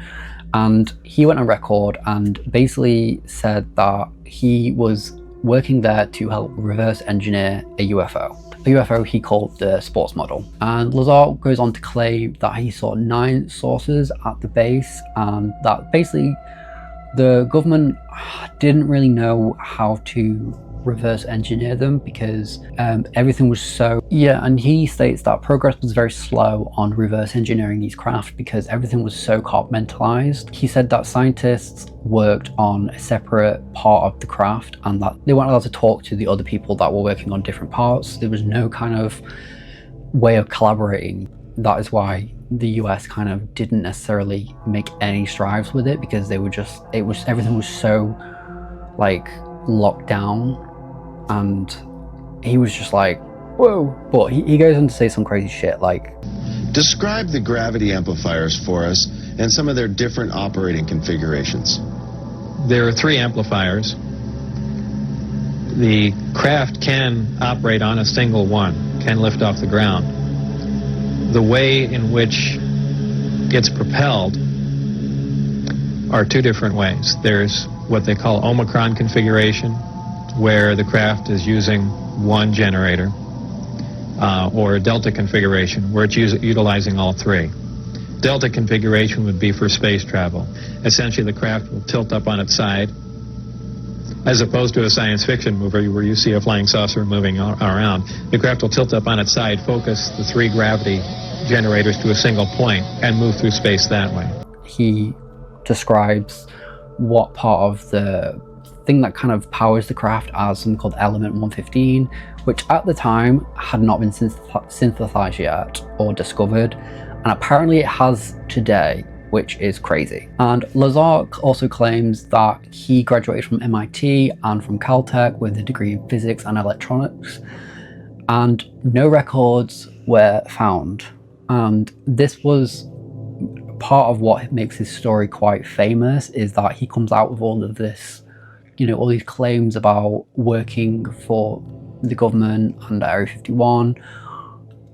And he went on record and basically said that he was working there to help reverse engineer a UFO. A UFO he called the sports model. And Lazar goes on to claim that he saw 9 sources at the base, and that basically the government didn't really know how to reverse engineer them because everything was so, and he states that progress was very slow on reverse engineering these craft because everything was so compartmentalized. He said that scientists worked on a separate part of the craft and that they weren't allowed to talk to the other people that were working on different parts. There was no kind of way of collaborating. That is why the US kind of didn't necessarily make any strides with it because they were just, everything was so like locked down. And he was just like, whoa. But he goes on to say some crazy shit like, describe the gravity amplifiers for us and some of their different operating configurations. There are 3 amplifiers. The craft can operate on a single one, can lift off the ground. The way in which it's propelled are 2 different ways. There's what they call Omicron configuration, where the craft is using 1 generator, or a Delta configuration, where it's utilizing all 3. Delta configuration would be for space travel. Essentially, the craft will tilt up on its side, as opposed to a science fiction movie where you see a flying saucer moving around. The craft will tilt up on its side, focus the 3 gravity generators to a single point, and move through space that way. He describes what part of the thing that kind of powers the craft as something called element 115, which at the time had not been synthesized yet or discovered, and apparently it has today, which is crazy. And Lazar also claims that he graduated from MIT and from Caltech with a degree in physics and electronics, and no records were found. And this was part of what makes his story quite famous is that he comes out with all of this, you know, all these claims about working for the government and Area 51.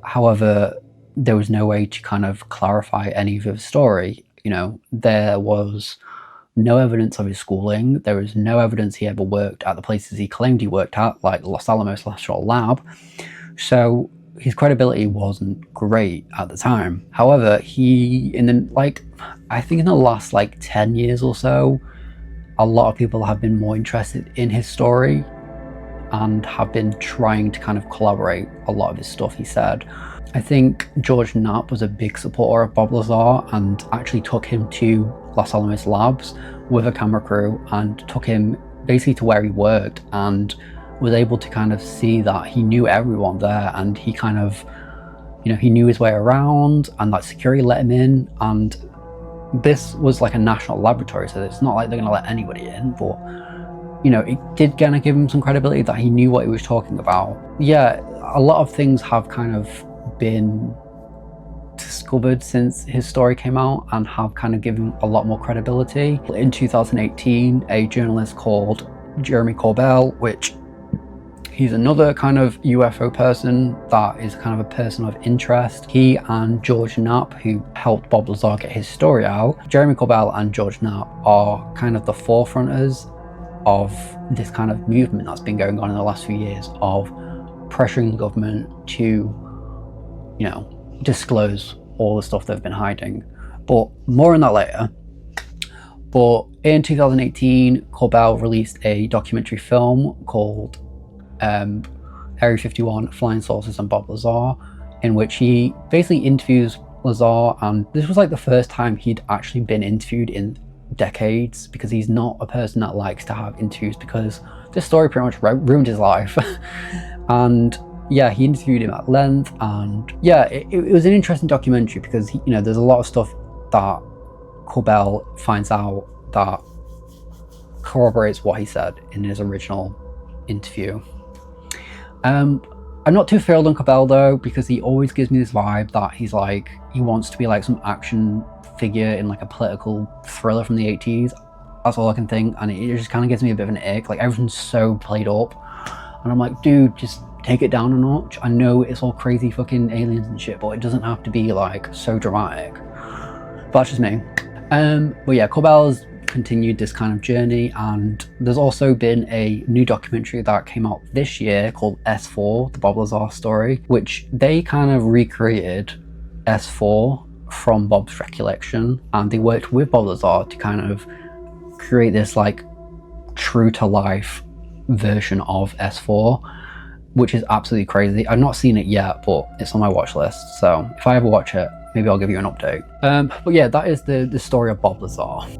However, there was no way to kind of clarify any of his story. You know, there was no evidence of his schooling. There was no evidence he ever worked at the places he claimed he worked at, like the Los Alamos National Lab. So his credibility wasn't great at the time. However, I think in the last 10 years or so, a lot of people have been more interested in his story and have been trying to kind of collaborate a lot of his stuff he said. I think George Knapp was a big supporter of Bob Lazar and actually took him to Los Alamos Labs with a camera crew and took him basically to where he worked, and was able to kind of see that he knew everyone there, and he kind of, you know, he knew his way around, and that security let him in. And this was like a national laboratory, so it's not like they're gonna let anybody in, but you know, it did kind of give him some credibility that he knew what he was talking about. Yeah, a lot of things have kind of been discovered since his story came out and have kind of given a lot more credibility. In 2018, a journalist called Jeremy Corbell, which he's another kind of UFO person that is kind of a person of interest. He and George Knapp, who helped Bob Lazar get his story out, Jeremy Corbell and George Knapp are kind of the forefronters of this kind of movement that's been going on in the last few years of pressuring the government to, you know, disclose all the stuff they've been hiding. But more on that later. But in 2018, Corbell released a documentary film called Area 51 Flying Saucers and Bob Lazar, in which he basically interviews Lazar, and this was like the first time he'd actually been interviewed in decades, because he's not a person that likes to have interviews, because this story pretty much ruined his life. And yeah, he interviewed him at length, and yeah, it was an interesting documentary because you know, there's a lot of stuff that Corbell finds out that corroborates what he said in his original interview. I'm not too thrilled on Corbell though, because he always gives me this vibe that he's like, he wants to be like some action figure in like a political thriller from the 80s. That's all I can think, and it just kind of gives me a bit of an ick. Like, everything's so played up, and I'm like, dude, just take it down a notch. I know it's all crazy fucking aliens and shit, but it doesn't have to be like so dramatic. But that's just me. But yeah, Corbell's continued this kind of journey, and there's also been a new documentary that came out this year called S4, the Bob Lazar story, which they kind of recreated S4 from Bob's recollection, and they worked with Bob Lazar to kind of create this like true to life version of S4, which is absolutely crazy. I've not seen it yet, but it's on my watch list, so if I ever watch it, maybe I'll give you an update. But yeah, that is the story of Bob Lazar.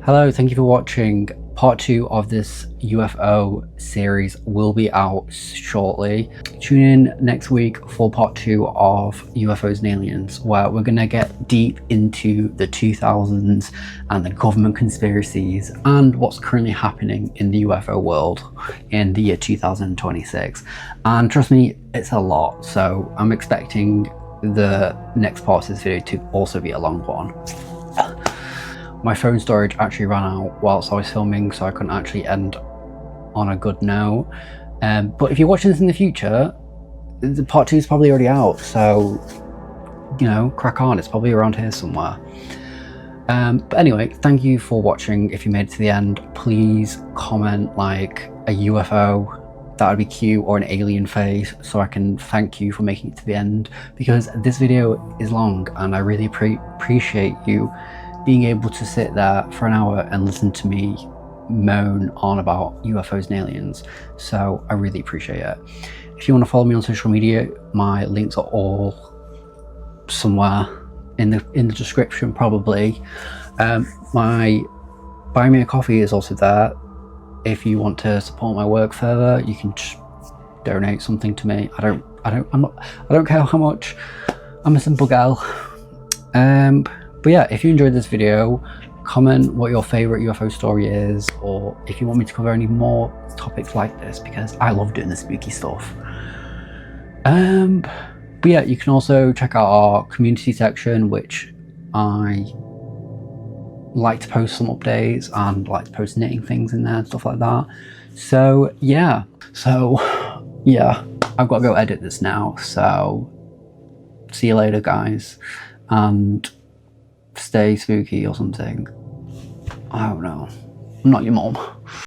Hello, thank you for watching. Part 2 of this UFO series will be out shortly. Tune in next week for part 2 of UFOs and Aliens, where we're gonna get deep into the 2000s and the government conspiracies and what's currently happening in the UFO world in the year 2026. And trust me, it's a lot, so I'm expecting the next part of this video to also be a long one. My phone storage actually ran out whilst I was filming, so I couldn't actually end on a good note. But if you're watching this in the future, the part 2 is probably already out, so, you know, crack on, it's probably around here somewhere. But anyway, thank you for watching. If you made it to the end, please comment like a UFO, that would be cute, or an alien face, so I can thank you for making it to the end, because this video is long and I really appreciate you being able to sit there for an hour and listen to me moan on about UFOs and aliens. So I really appreciate it. If you want to follow me on social media, my links are all somewhere in the description, probably. My Buy Me a Coffee is also there. If you want to support my work further, you can just donate something to me. I don't care how much. I'm a simple gal. But yeah, if you enjoyed this video, comment what your favorite UFO story is, or if you want me to cover any more topics like this, because I love doing the spooky stuff. But yeah, you can also check out our community section, which I like to post some updates and like to post knitting things in there and stuff like that. So yeah, I've got to go edit this now, so see you later guys, and stay spooky or something. I don't know, I'm not your mom.